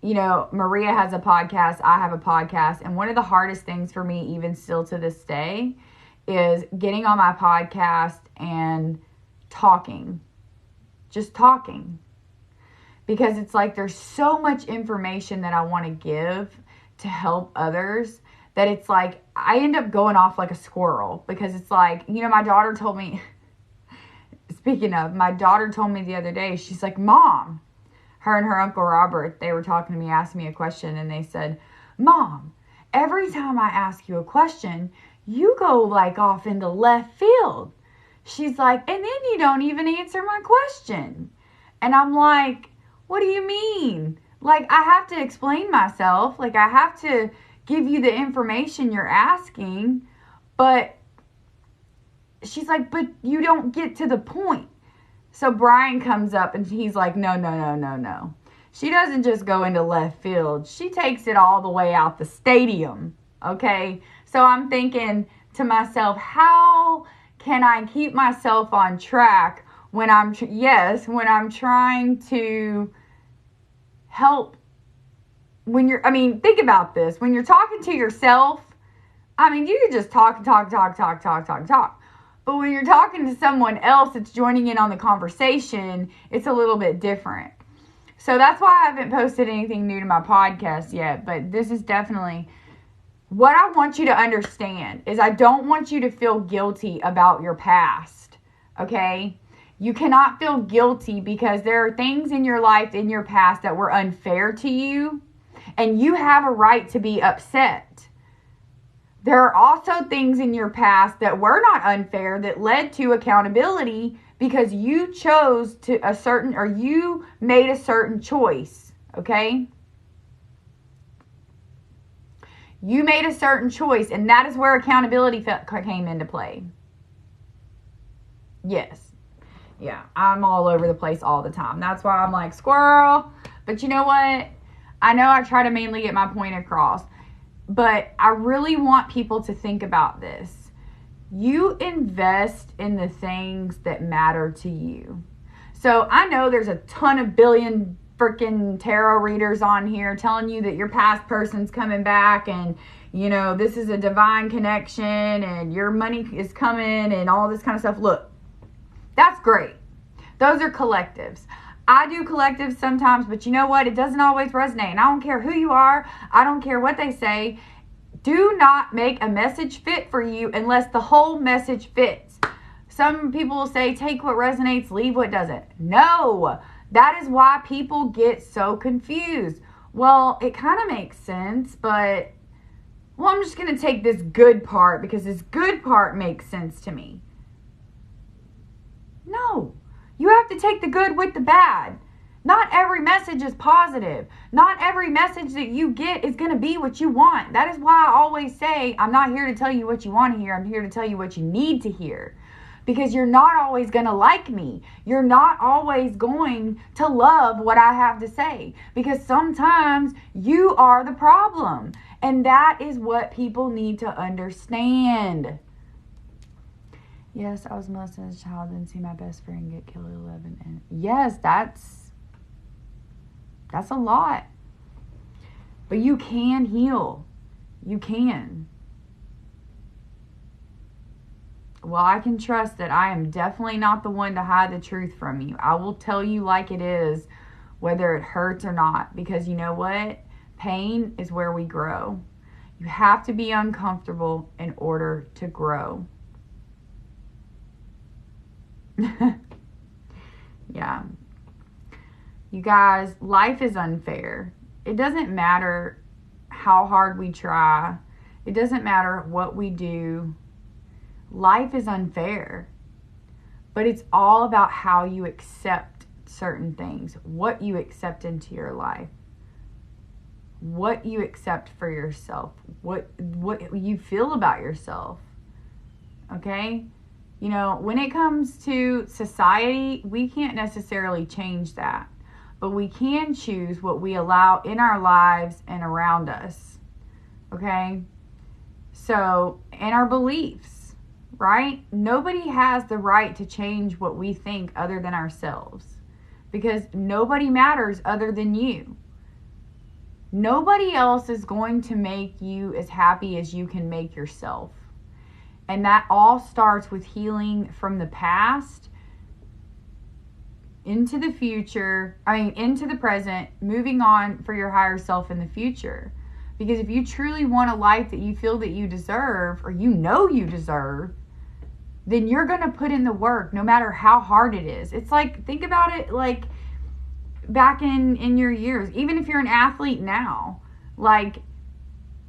you know, Maria has a podcast, I have a podcast, and one of the hardest things for me, even still to this day, is getting on my podcast and talking. Just talking. Because it's like there's so much information that I want to give to help others that it's like I end up going off like a squirrel. Because it's like, you know, my daughter told me, speaking of, my daughter told me the other day, she's like, Mom, her and her Uncle Robert, they were talking to me, asking me a question, and they said, Mom, every time I ask you a question, you go like off into left field. She's like, and then you don't even answer my question. And I'm like, what do you mean? Like, I have to explain myself. Like, I have to give you the information you're asking. But she's like, but you don't get to the point. So Brian comes up and he's like, no. She doesn't just go into left field. She takes it all the way out the stadium. Okay? So I'm thinking to myself, how can I keep myself on track when I'm trying to help? Think about this. When you're talking to yourself, you can just talk. But when you're talking to someone else that's joining in on the conversation, it's a little bit different. So that's why I haven't posted anything new to my podcast yet. But this is definitely what I want you to understand is I don't want you to feel guilty about your past. Okay? You cannot feel guilty because there are things in your life, in your past that were unfair to you. And you have a right to be upset. There are also things in your past that were not unfair that led to accountability because you chose you made a certain choice, okay? You made a certain choice, and that is where accountability came into play. Yes. Yeah, I'm all over the place all the time. That's why I'm like, squirrel. But you know what? I know I try to mainly get my point across. But I really want people to think about this. You invest in the things that matter to you. So I know there's a ton of billion freaking tarot readers on here telling you that your past person's coming back and, this is a divine connection and your money is coming and all this kind of stuff. Look, that's great. Those are collectives. I do collectives sometimes, but you know what? It doesn't always resonate. And I don't care who you are. I don't care what they say. Do not make a message fit for you unless the whole message fits. Some people will say, take what resonates, leave what doesn't. No, that is why people get so confused. Well, it kind of makes sense, but, I'm just going to take this good part because this good part makes sense to me. No. You have to take the good with the bad. Not every message is positive. Not every message that you get is going to be what you want. That is why I always say, I'm not here to tell you what you want to hear. I'm here to tell you what you need to hear. Because you're not always going to like me. You're not always going to love what I have to say. Because sometimes you are the problem. And that is what people need to understand. Yes, I was molested as a child and see my best friend get killed at 11. And yes, that's a lot. But you can heal. You can. Well, I can trust that I am definitely not the one to hide the truth from you. I will tell you like it is, whether it hurts or not. Because you know what? Pain is where we grow. You have to be uncomfortable in order to grow. Yeah. You guys, life is unfair. It doesn't matter how hard we try. It doesn't matter what we do. Life is unfair. But it's all about how you accept certain things. What you accept into your life. What you accept for yourself. What you feel about yourself. Okay? When it comes to society, we can't necessarily change that. But we can choose what we allow in our lives and around us. Okay? So, and our beliefs, right? Nobody has the right to change what we think other than ourselves. Because nobody matters other than you. Nobody else is going to make you as happy as you can make yourself. And that all starts with healing from the past into the future, into the present, moving on for your higher self in the future. Because if you truly want a life that you feel that you deserve, or you deserve, then you're going to put in the work no matter how hard it is. It's like, think about it like back in your years, even if you're an athlete now, like,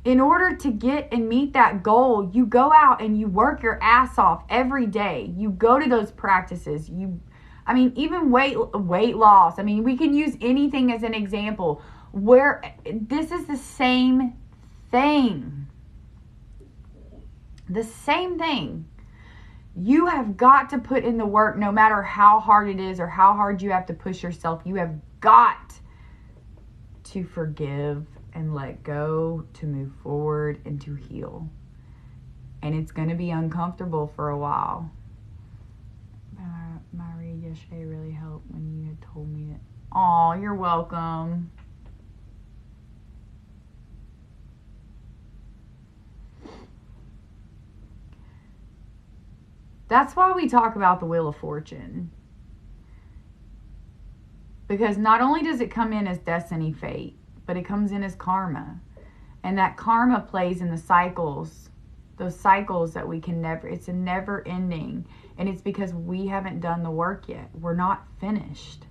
in order to get and meet that goal, you go out and you work your ass off every day. You go to those practices. Even weight loss. We can use anything as an example. Where this is the same thing. The same thing. You have got to put in the work, no matter how hard it is or how hard you have to push yourself. You have got to forgive and let go, to move forward and to heal. And it's going to be uncomfortable for a while. My read yesterday really helped when you had told me it. Aw, you're welcome. That's why we talk about the Wheel of Fortune. Because not only does it come in as destiny, fate, but it comes in as karma. And that karma plays in the cycles. Those cycles that we can never, it's a never ending. And it's because we haven't done the work yet. We're not finished.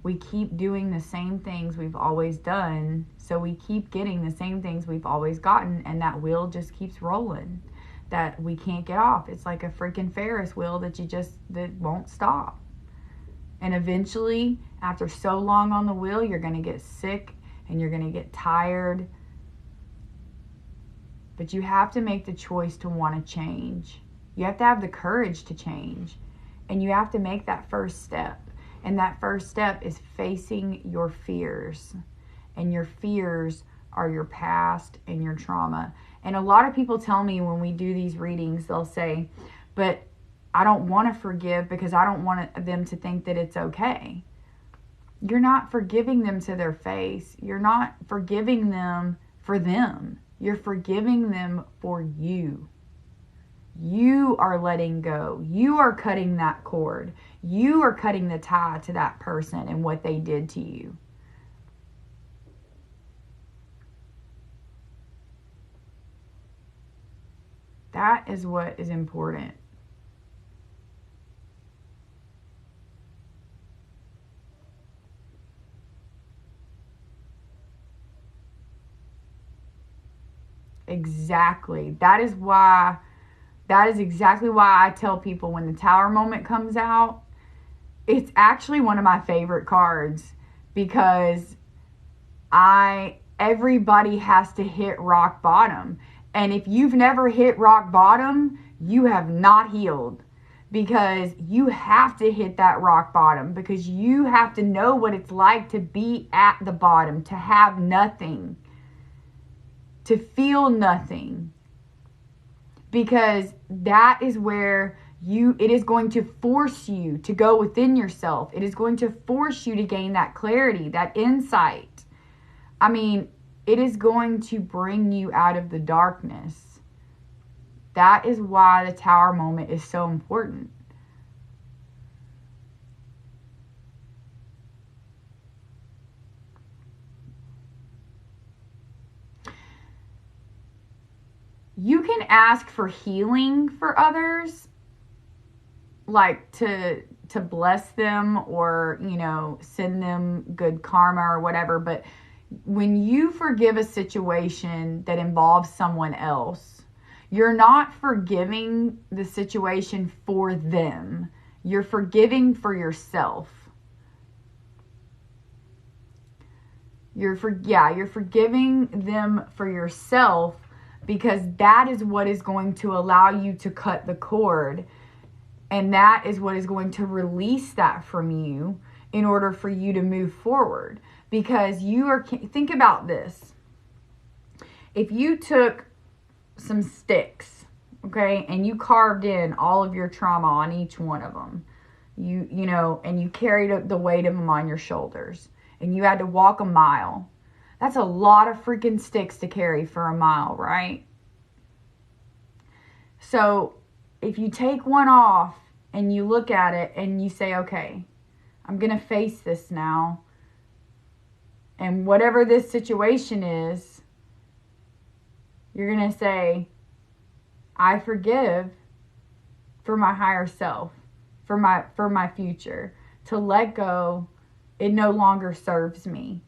We keep doing the same things we've always done. So we keep getting the same things we've always gotten. And that wheel just keeps rolling. That we can't get off. It's like a freaking Ferris wheel that won't stop. And eventually, after so long on the wheel, you're going to get sick and you're going to get tired. But you have to make the choice to want to change. You have to have the courage to change. And you have to make that first step. And that first step is facing your fears. And your fears are your past and your trauma. And a lot of people tell me when we do these readings, they'll say, but I don't want to forgive because I don't want them to think that it's okay. You're not forgiving them to their face. You're not forgiving them for them. You're forgiving them for you. You are letting go. You are cutting that cord. You are cutting the tie to that person and what they did to you. That is what is important. Exactly. That is exactly why I tell people when the Tower moment comes out, it's actually one of my favorite cards because everybody has to hit rock bottom. And if you've never hit rock bottom, you have not healed, because you have to hit that rock bottom, because you have to know what it's like to be at the bottom, to have nothing, to feel nothing, because that is where it is going to force you to go within yourself. It is going to force you to gain that clarity, that insight. I mean, it is going to bring you out of the darkness. That is why the Tower moment is so important. You can ask for healing for others, like to bless them or, send them good karma or whatever. But when you forgive a situation that involves someone else, you're not forgiving the situation for them. You're forgiving for yourself. You're forgiving them for yourself, because that is what is going to allow you to cut the cord. And that is what is going to release that from you in order for you to move forward. Because think about this. If you took some sticks, okay, and you carved in all of your trauma on each one of them, and you carried the weight of them on your shoulders, and you had to walk a mile. That's a lot of freaking sticks to carry for a mile, right? So if you take one off and you look at it and you say, okay, I'm going to face this now. And whatever this situation is, you're going to say, I forgive for my higher self, for my future, to let go. It no longer serves me.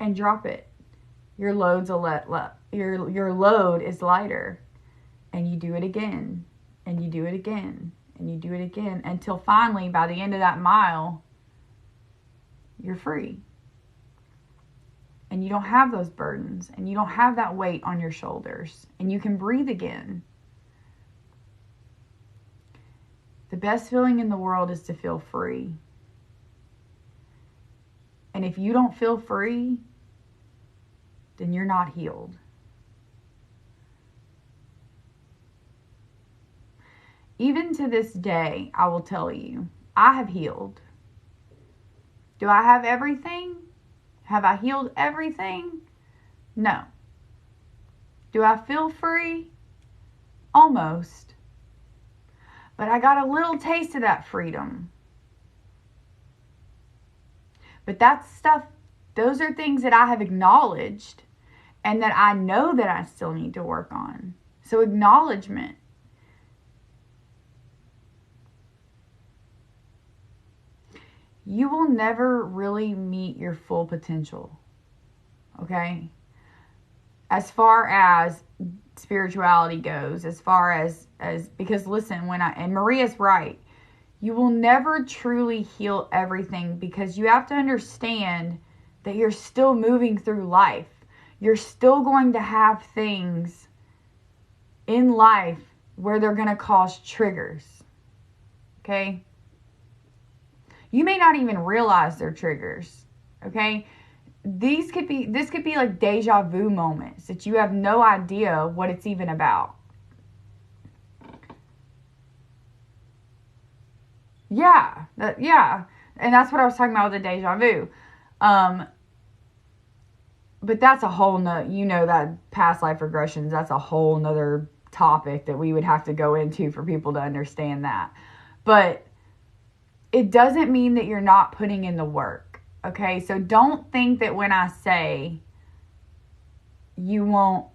And drop it. Your load is lighter. And you do it again. And you do it again. And you do it again. Until finally, by the end of that mile, you're free. and you don't have those burdens, and you don't have that weight on your shoulders, and you can breathe again. The best feeling in the world is to feel free. And if you don't feel free, then you're not healed. Even to this day, I will tell you, I have healed. Do I have everything? Have I healed everything? No. Do I feel free? Almost. But I got a little taste of that freedom. But that's stuff, those are things that I have acknowledged and that I know that I still need to work on. So acknowledgement. You will never really meet your full potential. Okay? As far as spirituality goes, as far as because listen, and Maria's right, you will never truly heal everything, because you have to understand that you're still moving through life. You're still going to have things in life where they're going to cause triggers. Okay? You may not even realize they're triggers. Okay? This could be like deja vu moments that you have no idea what it's even about. Yeah. And that's what I was talking about with the deja vu. But that's a whole that past life regressions, that's a whole nother topic that we would have to go into for people to understand that. But it doesn't mean that you're not putting in the work. Okay? So don't think that when I say you won't,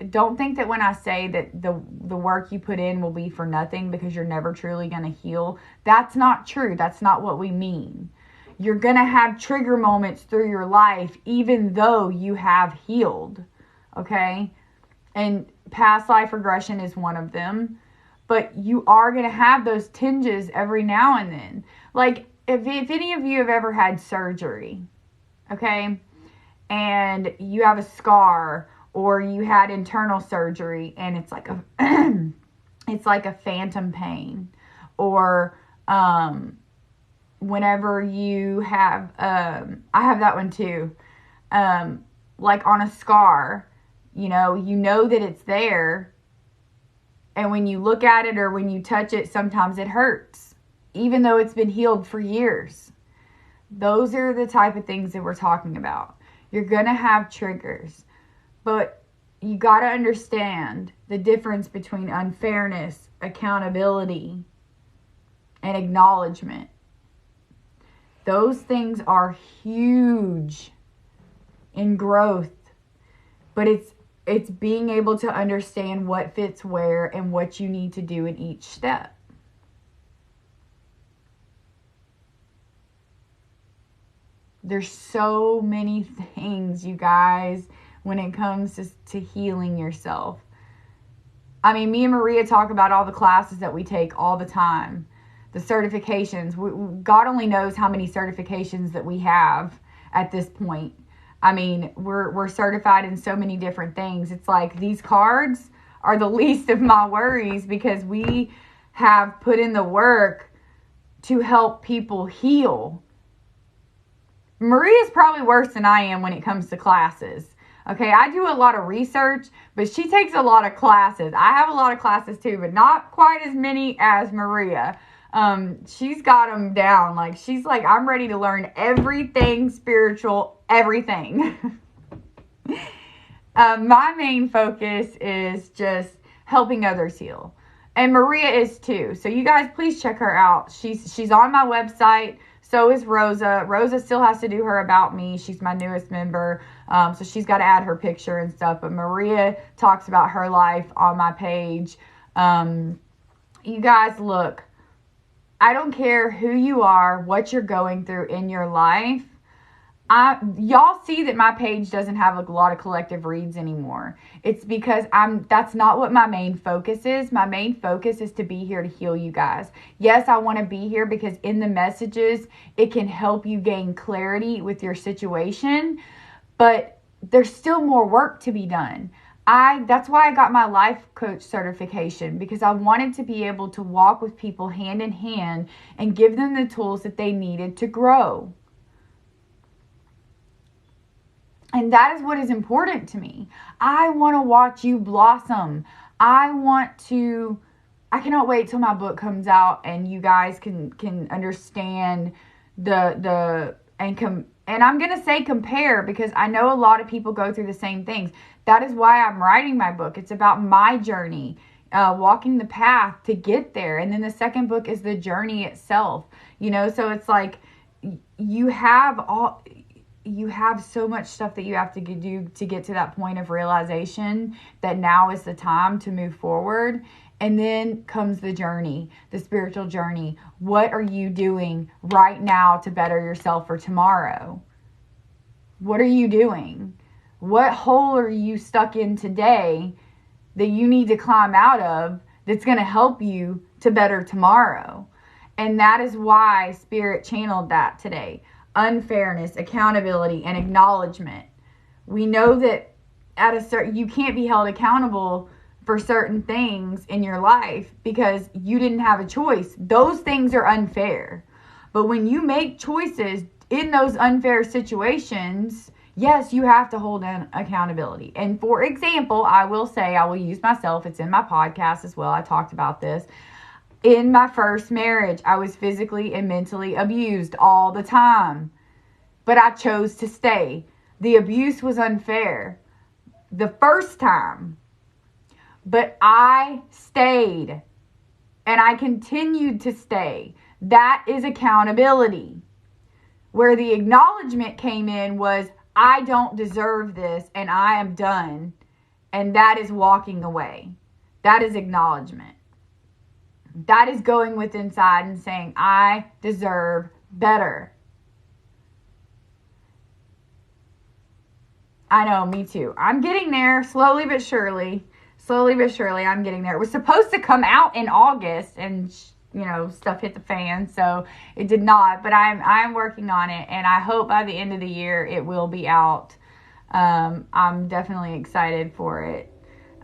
don't think that when I say that the work you put in will be for nothing because you're never truly going to heal. That's not true. That's not what we mean. You're going to have trigger moments through your life even though you have healed. Okay? And past life regression is one of them. But you are going to have those tinges every now and then. Like, if any of you have ever had surgery, okay, and you have a scar, or you had internal surgery and it's like a phantom pain, or whenever you have I have that one too, like on a scar, you know that it's there, and when you look at it or when you touch it, sometimes it hurts even though it's been healed for years. Those are the type of things that we're talking about. You're gonna have triggers. But you got to understand the difference between unfairness, accountability, and acknowledgement. Those things are huge in growth. But it's being able to understand what fits where and what you need to do in each step. There's so many things, you guys, when it comes to healing yourself. I mean, me and Maria talk about all the classes that we take all the time. The certifications. God only knows how many certifications that we have at this point. I mean, we're certified in so many different things. It's like these cards are the least of my worries because we have put in the work to help people heal. Maria's probably worse than I am when it comes to classes. Okay, I do a lot of research, but she takes a lot of classes. I have a lot of classes too, but not quite as many as Maria. She's got them down. Like, she's like, I'm ready to learn everything spiritual, everything. My main focus is just helping others heal. And Maria is too. So you guys, please check her out. She's on my website. So is Rosa. Rosa still has to do her About Me. She's my newest member. So she's got to add her picture and stuff. But Maria talks about her life on my page. You guys, look. I don't care who you are, what you're going through in your life. y'all see that my page doesn't have a lot of collective reads anymore. It's because that's not what my main focus is. My main focus is to be here to heal you guys. Yes, I want to be here because in the messages, it can help you gain clarity with your situation, but there's still more work to be done. That's why I got my life coach certification, because I wanted to be able to walk with people hand in hand and give them the tools that they needed to grow. And that is what is important to me. I want to watch you blossom. I cannot wait till my book comes out and you guys can understand and I'm going to say compare, because I know a lot of people go through the same things. That is why I'm writing my book. It's about my journey, walking the path to get there. And then the second book is the journey itself. So it's like you have so much stuff that you have to do to get to that point of realization that now is the time to move forward. And then comes the journey, the spiritual journey. What are you doing right now to better yourself for tomorrow? What are you doing? What hole are you stuck in today that you need to climb out of that's going to help you to better tomorrow? And that is why Spirit channeled that today. Unfairness, accountability, and acknowledgement. We know that you can't be held accountable for certain things in your life because you didn't have a choice. Those things are unfair. But when you make choices in those unfair situations, yes, you have to hold an accountability. And for example, I will use myself. It's in my podcast as well. I talked about this. In my first marriage, I was physically and mentally abused all the time. But I chose to stay. The abuse was unfair the first time. But I stayed. And I continued to stay. That is accountability. Where the acknowledgement came in was, I don't deserve this and I am done. And that is walking away. That is acknowledgement. That is going with inside and saying, I deserve better. I know, me too. I'm getting there slowly but surely. Slowly but surely, I'm getting there. It was supposed to come out in August and, stuff hit the fan. So it did not. But I'm working on it. And I hope by the end of the year it will be out. I'm definitely excited for it.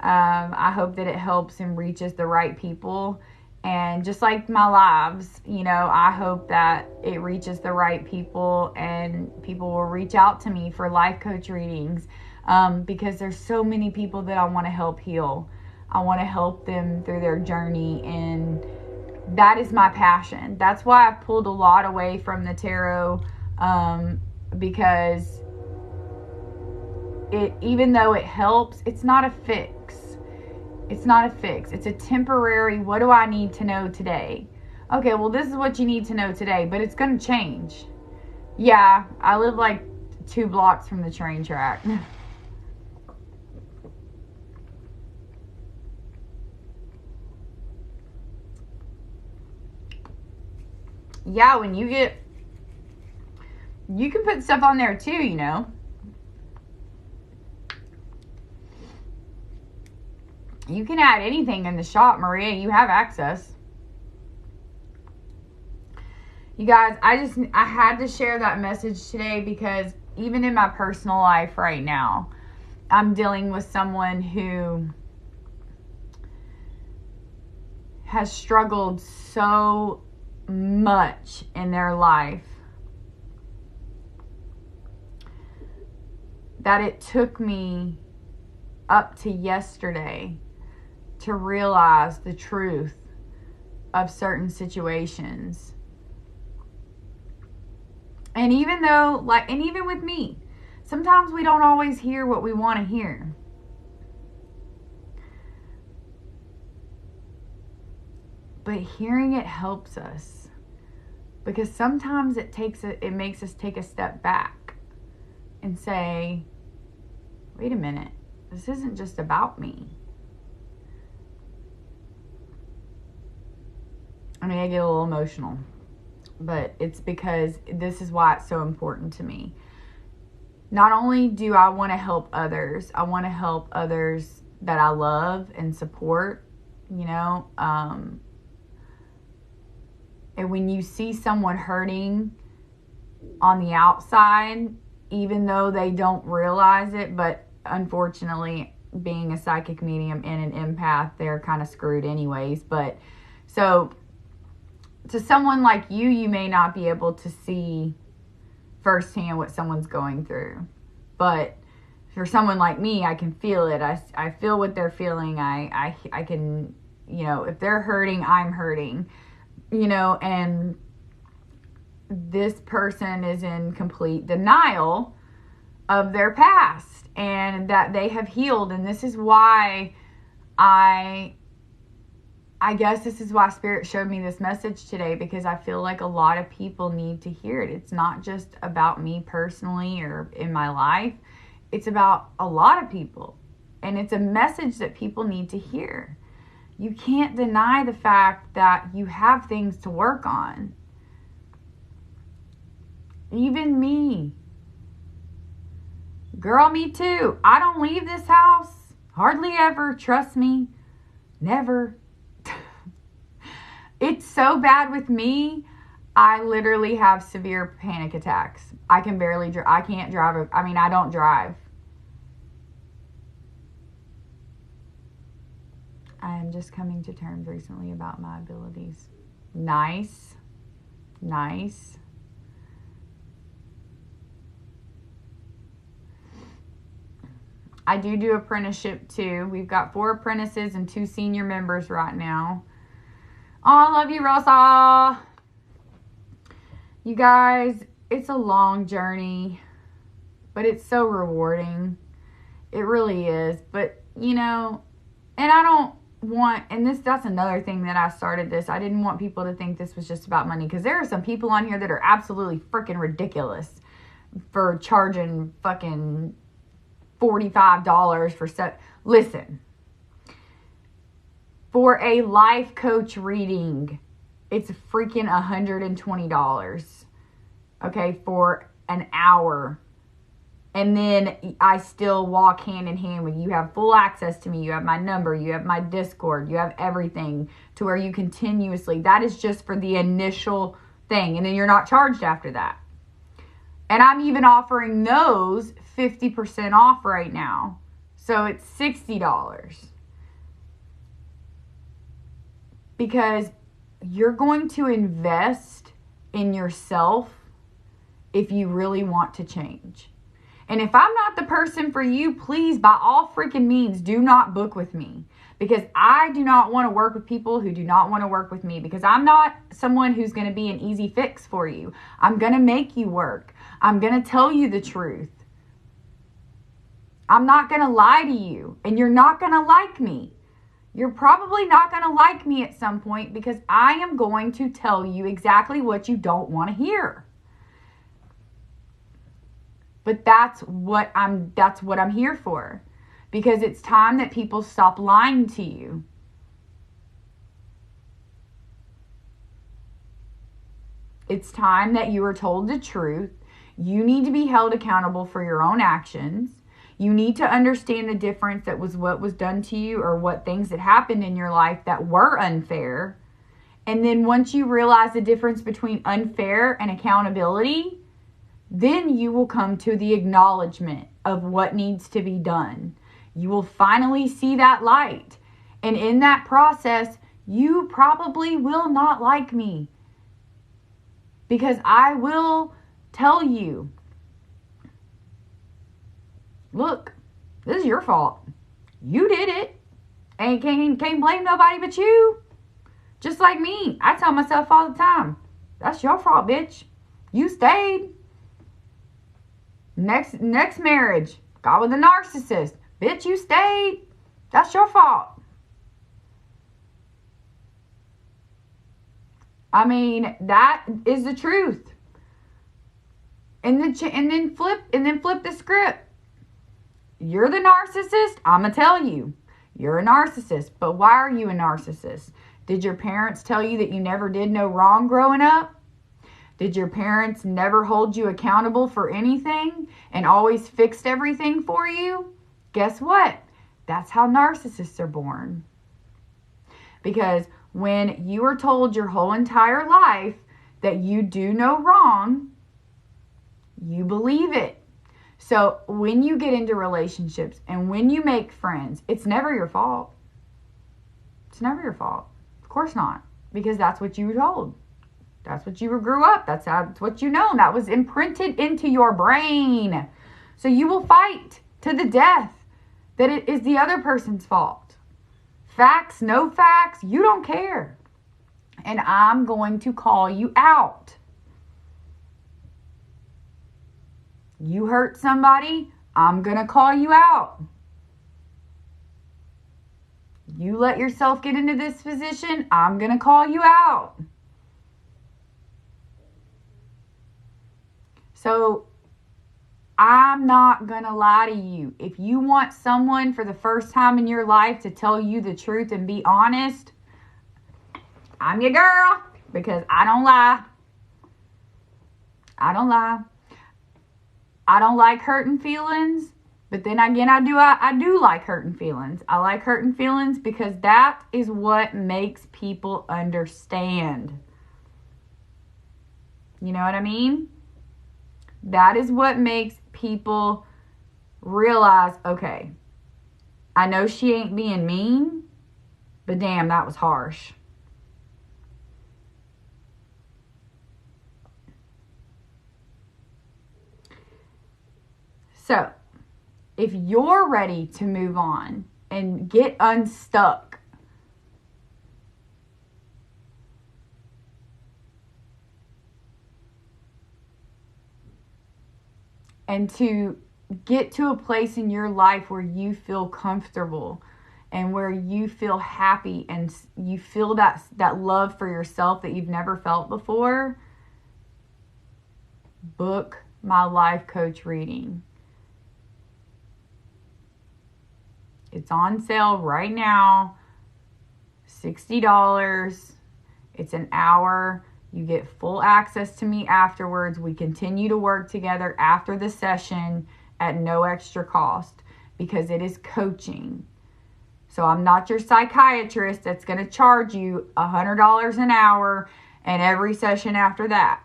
I hope that it helps and reaches the right people. And just like my lives, I hope that it reaches the right people and people will reach out to me for life coach readings, because there's so many people that I want to help heal. I want to help them through their journey, and that is my passion. That's why I've pulled a lot away from the tarot, because even though it helps, it's not a fix. It's not a fix. It's a temporary, what do I need to know today? Okay, well, this is what you need to know today, but it's going to change. Yeah, I live like 2 blocks from the train track. Yeah, when you can put stuff on there too, You can add anything in the shop, Maria. You have access. You guys, I had to share that message today because even in my personal life right now, I'm dealing with someone who has struggled so much in their life that it took me up to yesterday to realize the truth of certain situations. And even with me, sometimes we don't always hear what we want to hear. But hearing it helps us, because sometimes it makes us take a step back and say, wait a minute, this isn't just about me. I mean, I get a little emotional, but it's because this is why it's so important to me. not only do I want to help others, I want to help others that I love and support, you know. And when you see someone hurting on the outside, even though they don't realize it, but unfortunately, being a psychic medium and an empath, they're kind of screwed anyways. But so to someone like you may not be able to see firsthand what someone's going through. But for someone like me, I can feel it. I feel what they're feeling. I can, you know, if they're hurting, I'm hurting, you know, and this person is in complete denial of their past and that they have healed. And this is why I guess this is why Spirit showed me this message today, because I feel like a lot of people need to hear it. It's not just about me personally or in my life. It's about a lot of people. And it's a message that people need to hear. You can't deny the fact that you have things to work on. Even me. Girl, me too. I don't leave this house. Hardly ever. Trust me. Never. It's so bad with me. I literally have severe panic attacks. I can barely drive. I can't drive. I mean, I don't drive. I am just coming to terms recently about my abilities. Nice. Nice. I do apprenticeship too. We've got 4 apprentices and 2 senior members right now. Oh, I love you, Rosa. You guys, it's a long journey, but it's so rewarding. It really is. But, you know, and I don't want, and that's another thing that I started this. I didn't want people to think this was just about money, because there are some people on here that are absolutely freaking ridiculous for charging fucking $45 for stuff. Listen. For a life coach reading, it's freaking $120. Okay, for an hour. And then I still walk hand in hand with you. You have full access to me. You have my number. You have my Discord. You have everything to where you continuously. That is just for the initial thing. And then you're not charged after that. And I'm even offering those 50% off right now. So it's $60. Because you're going to invest in yourself if you really want to change. And if I'm not the person for you, please, by all freaking means, do not book with me. Because I do not want to work with people who do not want to work with me. Because I'm not someone who's going to be an easy fix for you. I'm going to make you work. I'm going to tell you the truth. I'm not going to lie to you. And you're not going to like me. You're probably not going to like me at some point, because I am going to tell you exactly what you don't want to hear. But that's what I'm here for. Because it's time that people stop lying to you. It's time that you are told the truth. You need to be held accountable for your own actions. You need to understand the difference that was what was done to you, or what things that happened in your life that were unfair. And then once you realize the difference between unfair and accountability, then you will come to the acknowledgement of what needs to be done. You will finally see that light. And in that process, you probably will not like me. Because I will tell you, look, this is your fault. You did it. And can't blame nobody but you. Just like me. I tell myself all the time, that's your fault, bitch. You stayed. Next marriage, got with a narcissist. Bitch, you stayed. That's your fault. I mean, that is the truth. And then flip the script. You're the narcissist. I'm going to tell you. You're a narcissist. But why are you a narcissist? Did your parents tell you that you never did no wrong growing up? Did your parents never hold you accountable for anything and always fixed everything for you? Guess what? That's how narcissists are born. Because when you are told your whole entire life that you do no wrong, you believe it. So when you get into relationships and when you make friends, it's never your fault. It's never your fault. Of course not. Because that's what you were told. That's what you grew up. That's what you know. That was imprinted into your brain. So you will fight to the death that it is the other person's fault. Facts, no facts, you don't care. And I'm going to call you out. You hurt somebody, I'm going to call you out. You let yourself get into this position, I'm going to call you out. So I'm not going to lie to you. If you want someone for the first time in your life to tell you the truth and be honest, I'm your girl, because I don't lie. I don't lie. I don't like hurting feelings, but then again, I do like hurting feelings. I like hurting feelings because that is what makes people understand. You know what I mean? That is what makes people realize, okay, I know she ain't being mean, but damn, that was harsh. So, if you're ready to move on and get unstuck, and to get to a place in your life where you feel comfortable and where you feel happy and you feel that love for yourself that you've never felt before, book my life coach reading. It's on sale right now, $60. It's an hour. You get full access to me afterwards. We continue to work together after the session at no extra cost because it is coaching. So I'm not your psychiatrist that's going to charge you $100 an hour and every session after that.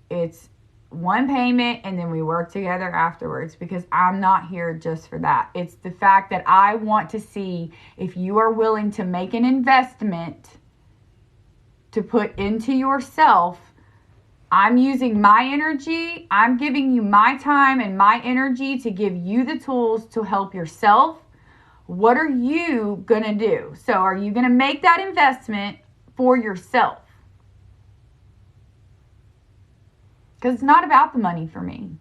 It's one payment and then we work together afterwards because I'm not here just for that. It's the fact that I want to see if you are willing to make an investment to put into yourself. I'm using my energy. I'm giving you my time and my energy to give you the tools to help yourself. What are you going to do? So are you going to make that investment for yourself? Because it's not about the money for me.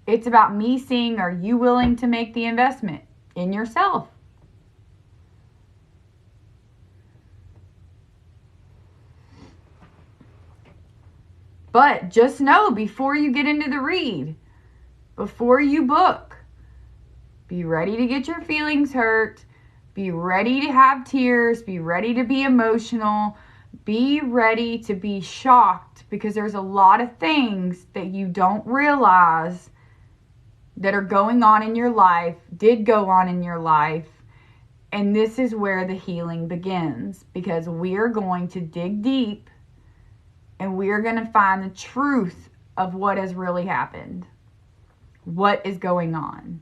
It's about me seeing, are you willing to make the investment in yourself? But just know before you get into the read, before you book, be ready to get your feelings hurt. Be ready to have tears. Be ready to be emotional. Be ready to be shocked because there's a lot of things that you don't realize that are going on in your life, did go on in your life. And this is where the healing begins because we're going to dig deep and we're going to find the truth of what has really happened. What is going on.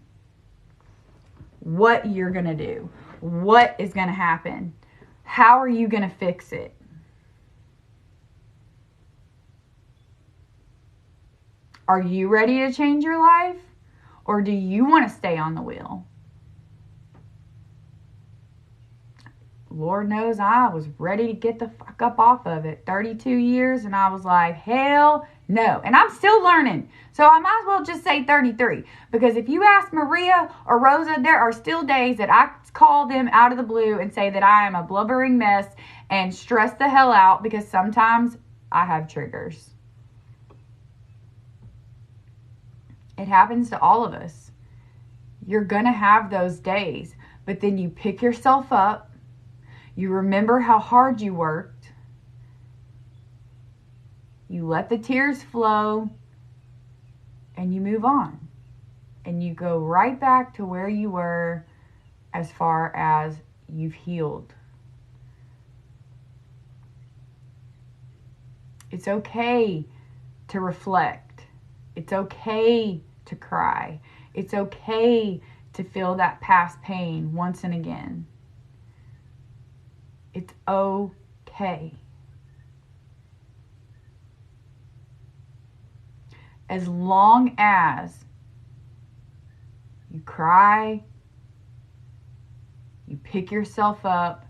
What you're going to do. What is going to happen. How are you going to fix it? Are you ready to change your life? Or do you want to stay on the wheel? Lord knows I was ready to get the fuck up off of it. 32 years and I was like, hell no. And I'm still learning. So I might as well just say 33. Because if you ask Maria or Rosa, there are still days that I call them out of the blue and say that I am a blubbering mess and stress the hell out because sometimes I have triggers. It happens to all of us. You're going to have those days. But then you pick yourself up. You remember how hard you worked. You let the tears flow and you move on. And you go right back to where you were as far as you've healed. It's okay to reflect. It's okay to cry. It's okay to feel that past pain once and again. It's okay. As long as you cry, you pick yourself up,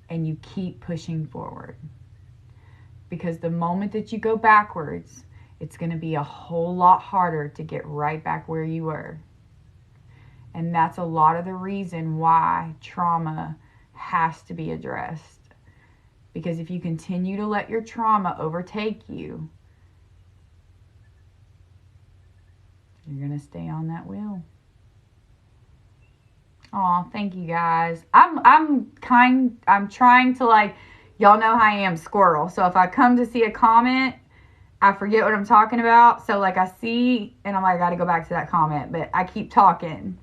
and you keep pushing forward. Because the moment that you go backwards, it's going to be a whole lot harder to get right back where you were. And that's a lot of the reason why trauma has to be addressed. Because if you continue to let your trauma overtake you, you're going to stay on that wheel. Oh, thank you guys. I'm trying to, like, y'all know how I am, squirrel. So if I come to see a comment, I forget what I'm talking about. So, like, I see, and I'm like, I got to go back to that comment. But I keep talking.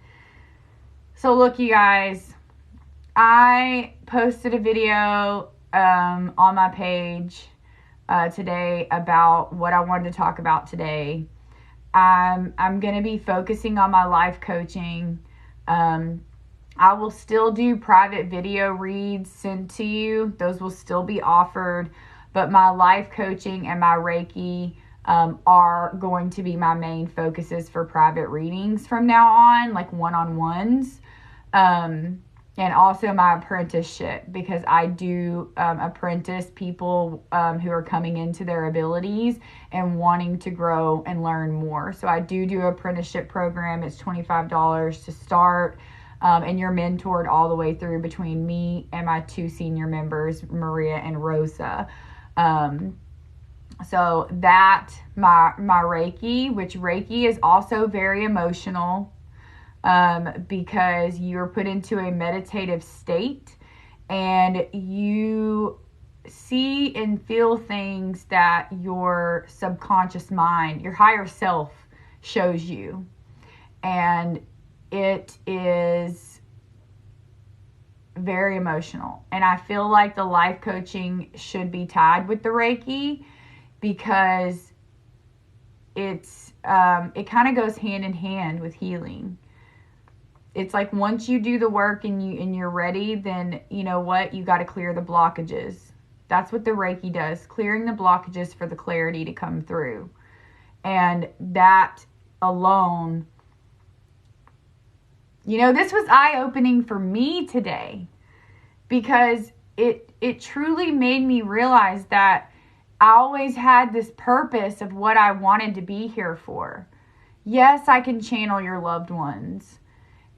So, look, you guys. I posted a video on my page today about what I wanted to talk about today. I'm going to be focusing on my life coaching. I will still do private video reads sent to you. Those will still be offered. But my life coaching and my Reiki are going to be my main focuses for private readings from now on, like one-on-ones. And also my apprenticeship, because I do apprentice people who are coming into their abilities and wanting to grow and learn more. So I do an apprenticeship program. It's $25 to start. And you're mentored all the way through between me and my 2 senior members, Maria and Rosa. So that, my Reiki, which Reiki is also very emotional, because you're put into a meditative state and you see and feel things that your subconscious mind, your higher self, shows you. And it is very emotional. And I feel like the life coaching should be tied with the Reiki, because it kind of goes hand in hand with healing. It's like once you do the work and you're ready, then you know what? You got to clear the blockages. That's what the Reiki does, clearing the blockages for the clarity to come through. And that alone, you know, this was eye-opening for me today, because it truly made me realize that I always had this purpose of what I wanted to be here for. Yes, I can channel your loved ones.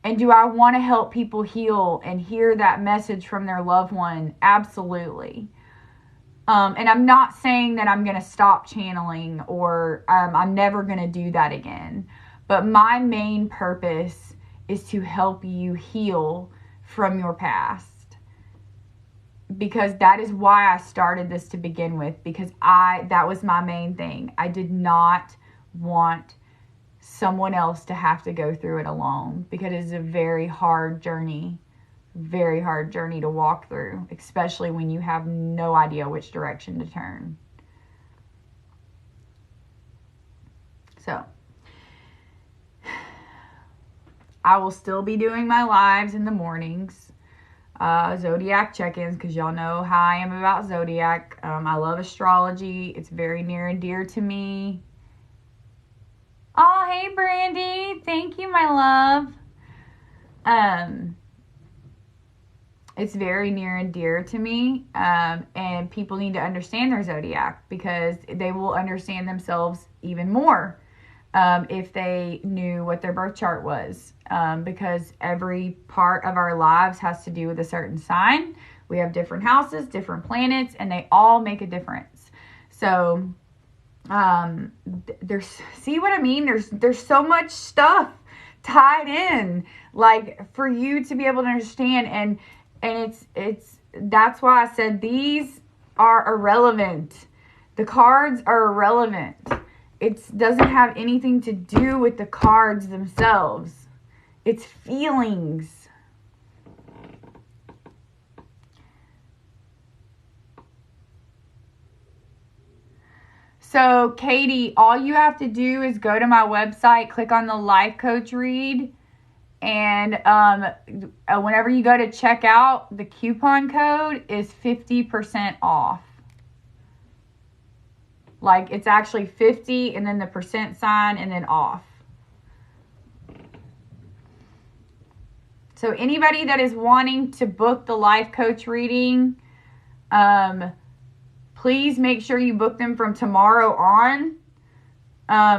And do I want to help people heal and hear that message from their loved one? Absolutely. And I'm not saying that I'm going to stop channeling or I'm never going to do that again. But my main purpose is to help you heal from your past. Because that is why I started this to begin with. Because that was my main thing. I did not want someone else to have to go through it alone, because it is a very hard journey to walk through, especially when you have no idea which direction to turn. So I will still be doing my lives in the mornings, Zodiac check-ins, because y'all know how I am about Zodiac. I love astrology. It's very near and dear to me. Oh, hey, Brandy. Thank you, my love. It's very near and dear to me. And people need to understand their Zodiac, because they will understand themselves even more if they knew what their birth chart was. Because every part of our lives has to do with a certain sign. We have different houses, different planets, and they all make a difference. So see what I mean? There's so much stuff tied in, like, for you to be able to understand, and it's that's why I said these are irrelevant The cards are irrelevant. It doesn't have anything to do with the cards themselves. It's feelings. So, Katie, all you have to do is go to my website, click on the Life Coach Read, and whenever you go to check out, the coupon code is 50% off. Like, it's actually 50 and then the percent sign and then off. So anybody that is wanting to book the Life Coach reading, please make sure you book them from tomorrow on,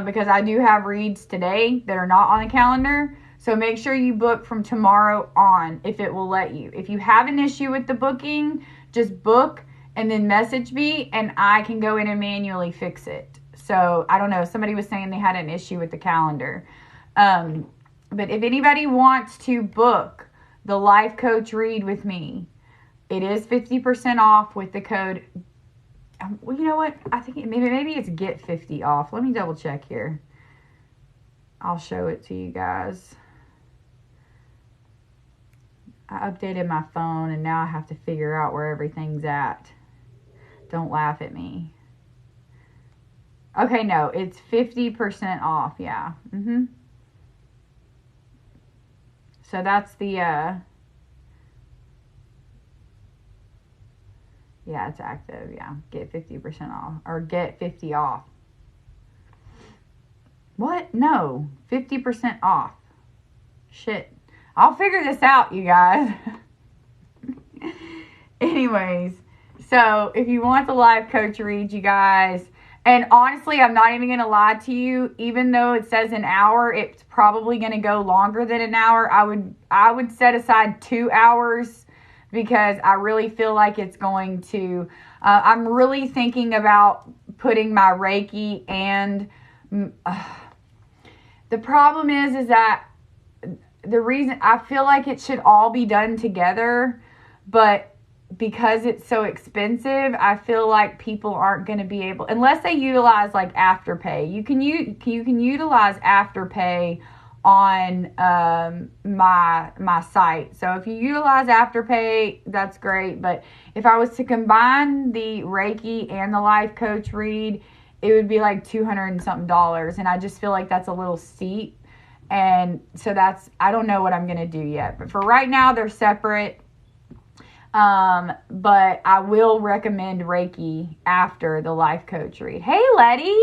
because I do have reads today that are not on the calendar. So make sure you book from tomorrow on if it will let you. If you have an issue with the booking, just book and then message me and I can go in and manually fix it. So I don't know. Somebody was saying they had an issue with the calendar. But if anybody wants to book the Life Coach Read with me, it is 50% off with the code. Well, you know what? I think maybe it's get 50 off. Let me double check here. I'll show it to you guys. I updated my phone and now I have to figure out where everything's at. Don't laugh at me. Okay, no, it's 50% off. Yeah. So that's the, yeah, it's active. Yeah. Get 50% off or get 50 off. What? No, 50% off. Shit. I'll figure this out, you guys. Anyways, so if you want the Life Coach Read, you guys, and honestly, I'm not even going to lie to you, even though it says an hour, it's probably going to go longer than an hour. I would set aside 2 hours because I really feel like it's going to, I'm really thinking about putting my Reiki and, the problem is that the reason I feel like it should all be done together, but because it's so expensive, I feel like people aren't going to be able, unless they utilize like Afterpay. You can utilize Afterpay on my site. So if you utilize Afterpay, that's great. But if I was to combine the Reiki and the Life Coach Read, it would be like $200 and something, and I just feel like that's a little steep. And so I don't know what I'm going to do yet. But for right now, they're separate. But I will recommend Reiki after the Life Coach Read. Hey, Letty.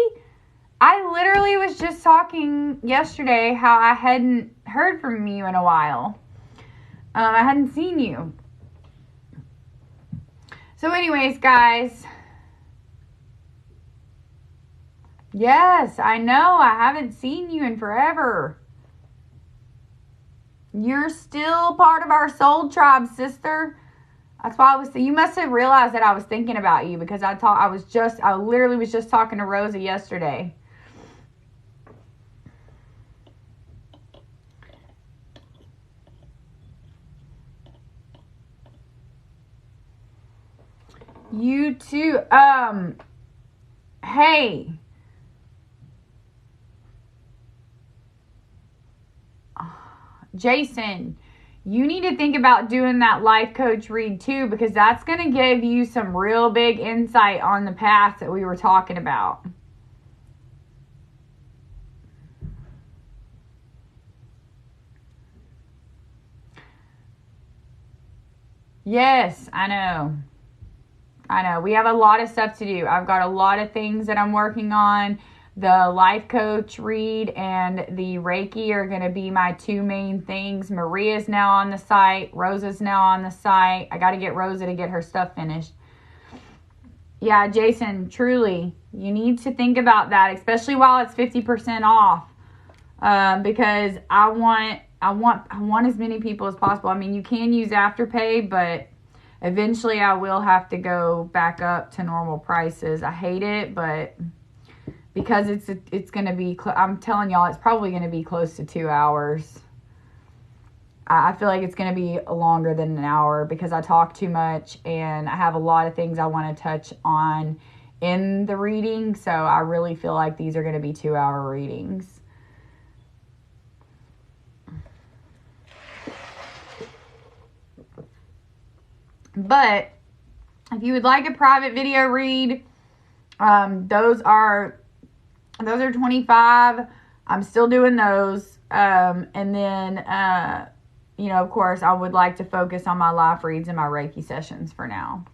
I literally was just talking yesterday how I hadn't heard from you in a while. I hadn't seen you. So anyways, guys. Yes, I know. I haven't seen you in forever. You're still part of our soul tribe, sister. That's why you must have realized that I was thinking about you because I literally was just talking to Rosa yesterday. You too. Hey. Jason, you need to think about doing that Life Coach Read too, because that's going to give you some real big insight on the path that we were talking about. Yes, I know. We have a lot of stuff to do. I've got a lot of things that I'm working on. The Life Coach Read and the Reiki are going to be my two main things. Maria's now on the site. Rosa's now on the site. I got to get Rosa to get her stuff finished. Yeah, Jason, truly, you need to think about that, especially while it's 50% off. Because I want as many people as possible. I mean, you can use Afterpay, but eventually I will have to go back up to normal prices. I hate it, but because it's going to be, I'm telling y'all, it's probably going to be close to 2 hours. I feel like it's going to be longer than an hour because I talk too much and I have a lot of things I want to touch on in the reading. So I really feel like these are going to be 2-hour readings. But if you would like a private video read, those are 25. I'm still doing those. And then, you know, of course, I would like to focus on my life reads and my Reiki sessions for now.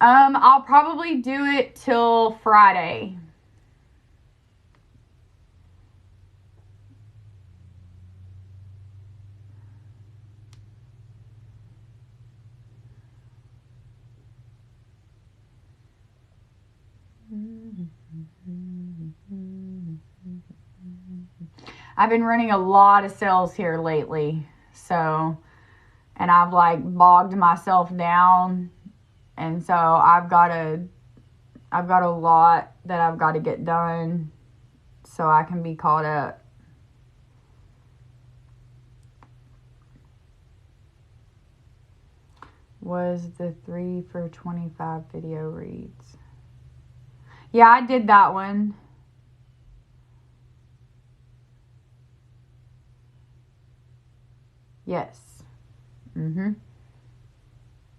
I'll probably do it till Friday. I've been running a lot of sales here lately, so, and I've like bogged myself down, and so I've got a lot that I've got to get done so I can be caught up. Was the 3 for 25 video reads? Yeah, I did that one. Yes.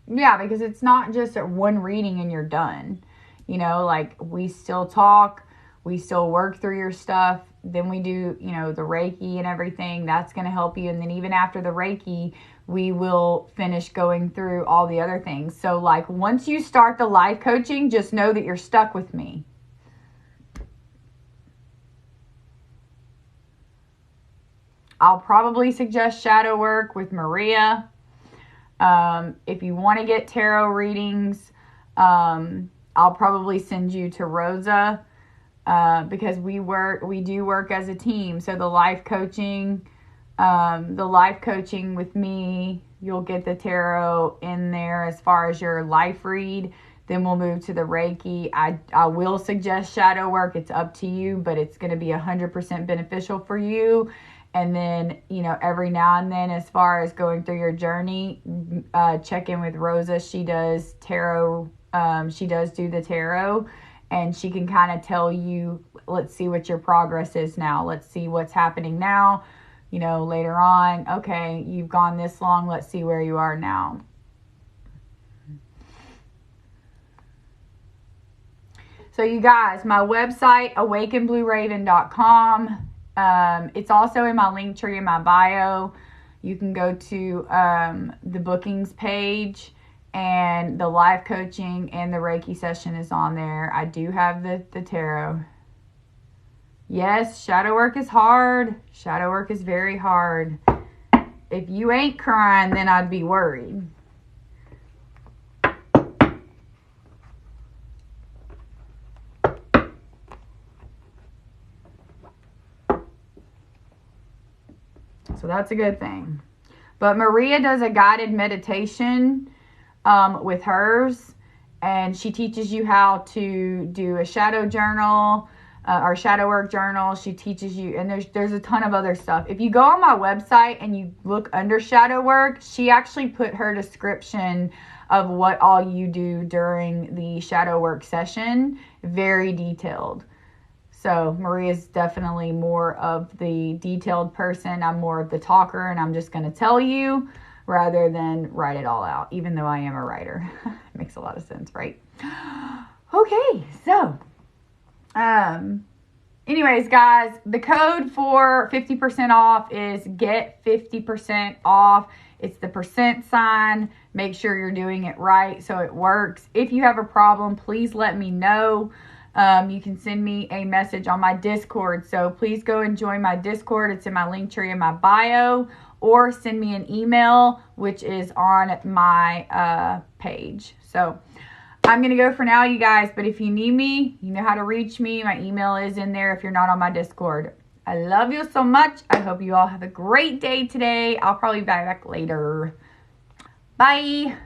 Yeah, because it's not just one reading and you're done. You know, like we still talk, we still work through your stuff. Then we do, you know, the Reiki and everything. That's going to help you. And then even after the Reiki, we will finish going through all the other things. So like once you start the life coaching, just know that you're stuck with me. I'll probably suggest shadow work with Maria. If you want to get tarot readings, I'll probably send you to Rosa, because we do work as a team. So the life coaching with me, you'll get the tarot in there as far as your life read. Then we'll move to the Reiki. I will suggest shadow work. It's up to you, but it's going to be 100% beneficial for you. And then, you know, every now and then, as far as going through your journey, check in with Rosa. She does tarot. She does do the tarot, and she can kind of tell you, let's see what your progress is now. Let's see what's happening now. You know, later on, okay, you've gone this long. Let's see where you are now. So you guys, my website, awakenblueraven.com. It's also in my link tree in my bio. You can go to the bookings page, and the life coaching and the Reiki session is on there. I do have the tarot. Yes, shadow work is hard. Shadow work is very hard. If you ain't crying, then I'd be worried. So that's a good thing. But Maria does a guided meditation with hers, and she teaches you how to do a shadow journal or shadow work journal. She teaches you, and there's a ton of other stuff. If you go on my website and you look under shadow work, she actually put her description of what all you do during the shadow work session very detailed. So Maria's definitely more of the detailed person. I'm more of the talker, and I'm just going to tell you rather than write it all out, even though I am a writer. Makes a lot of sense, right? Okay, so anyways, guys, the code for 50% off is get 50% off. It's the percent sign. Make sure you're doing it right so it works. If you have a problem, please let me know. You can send me a message on my Discord. So please go and join my Discord. It's in my link tree in my bio, or send me an email, which is on my page. So I'm going to go for now, you guys. But if you need me, you know how to reach me. My email is in there if you're not on my Discord. I love you so much. I hope you all have a great day today. I'll probably be back later. Bye.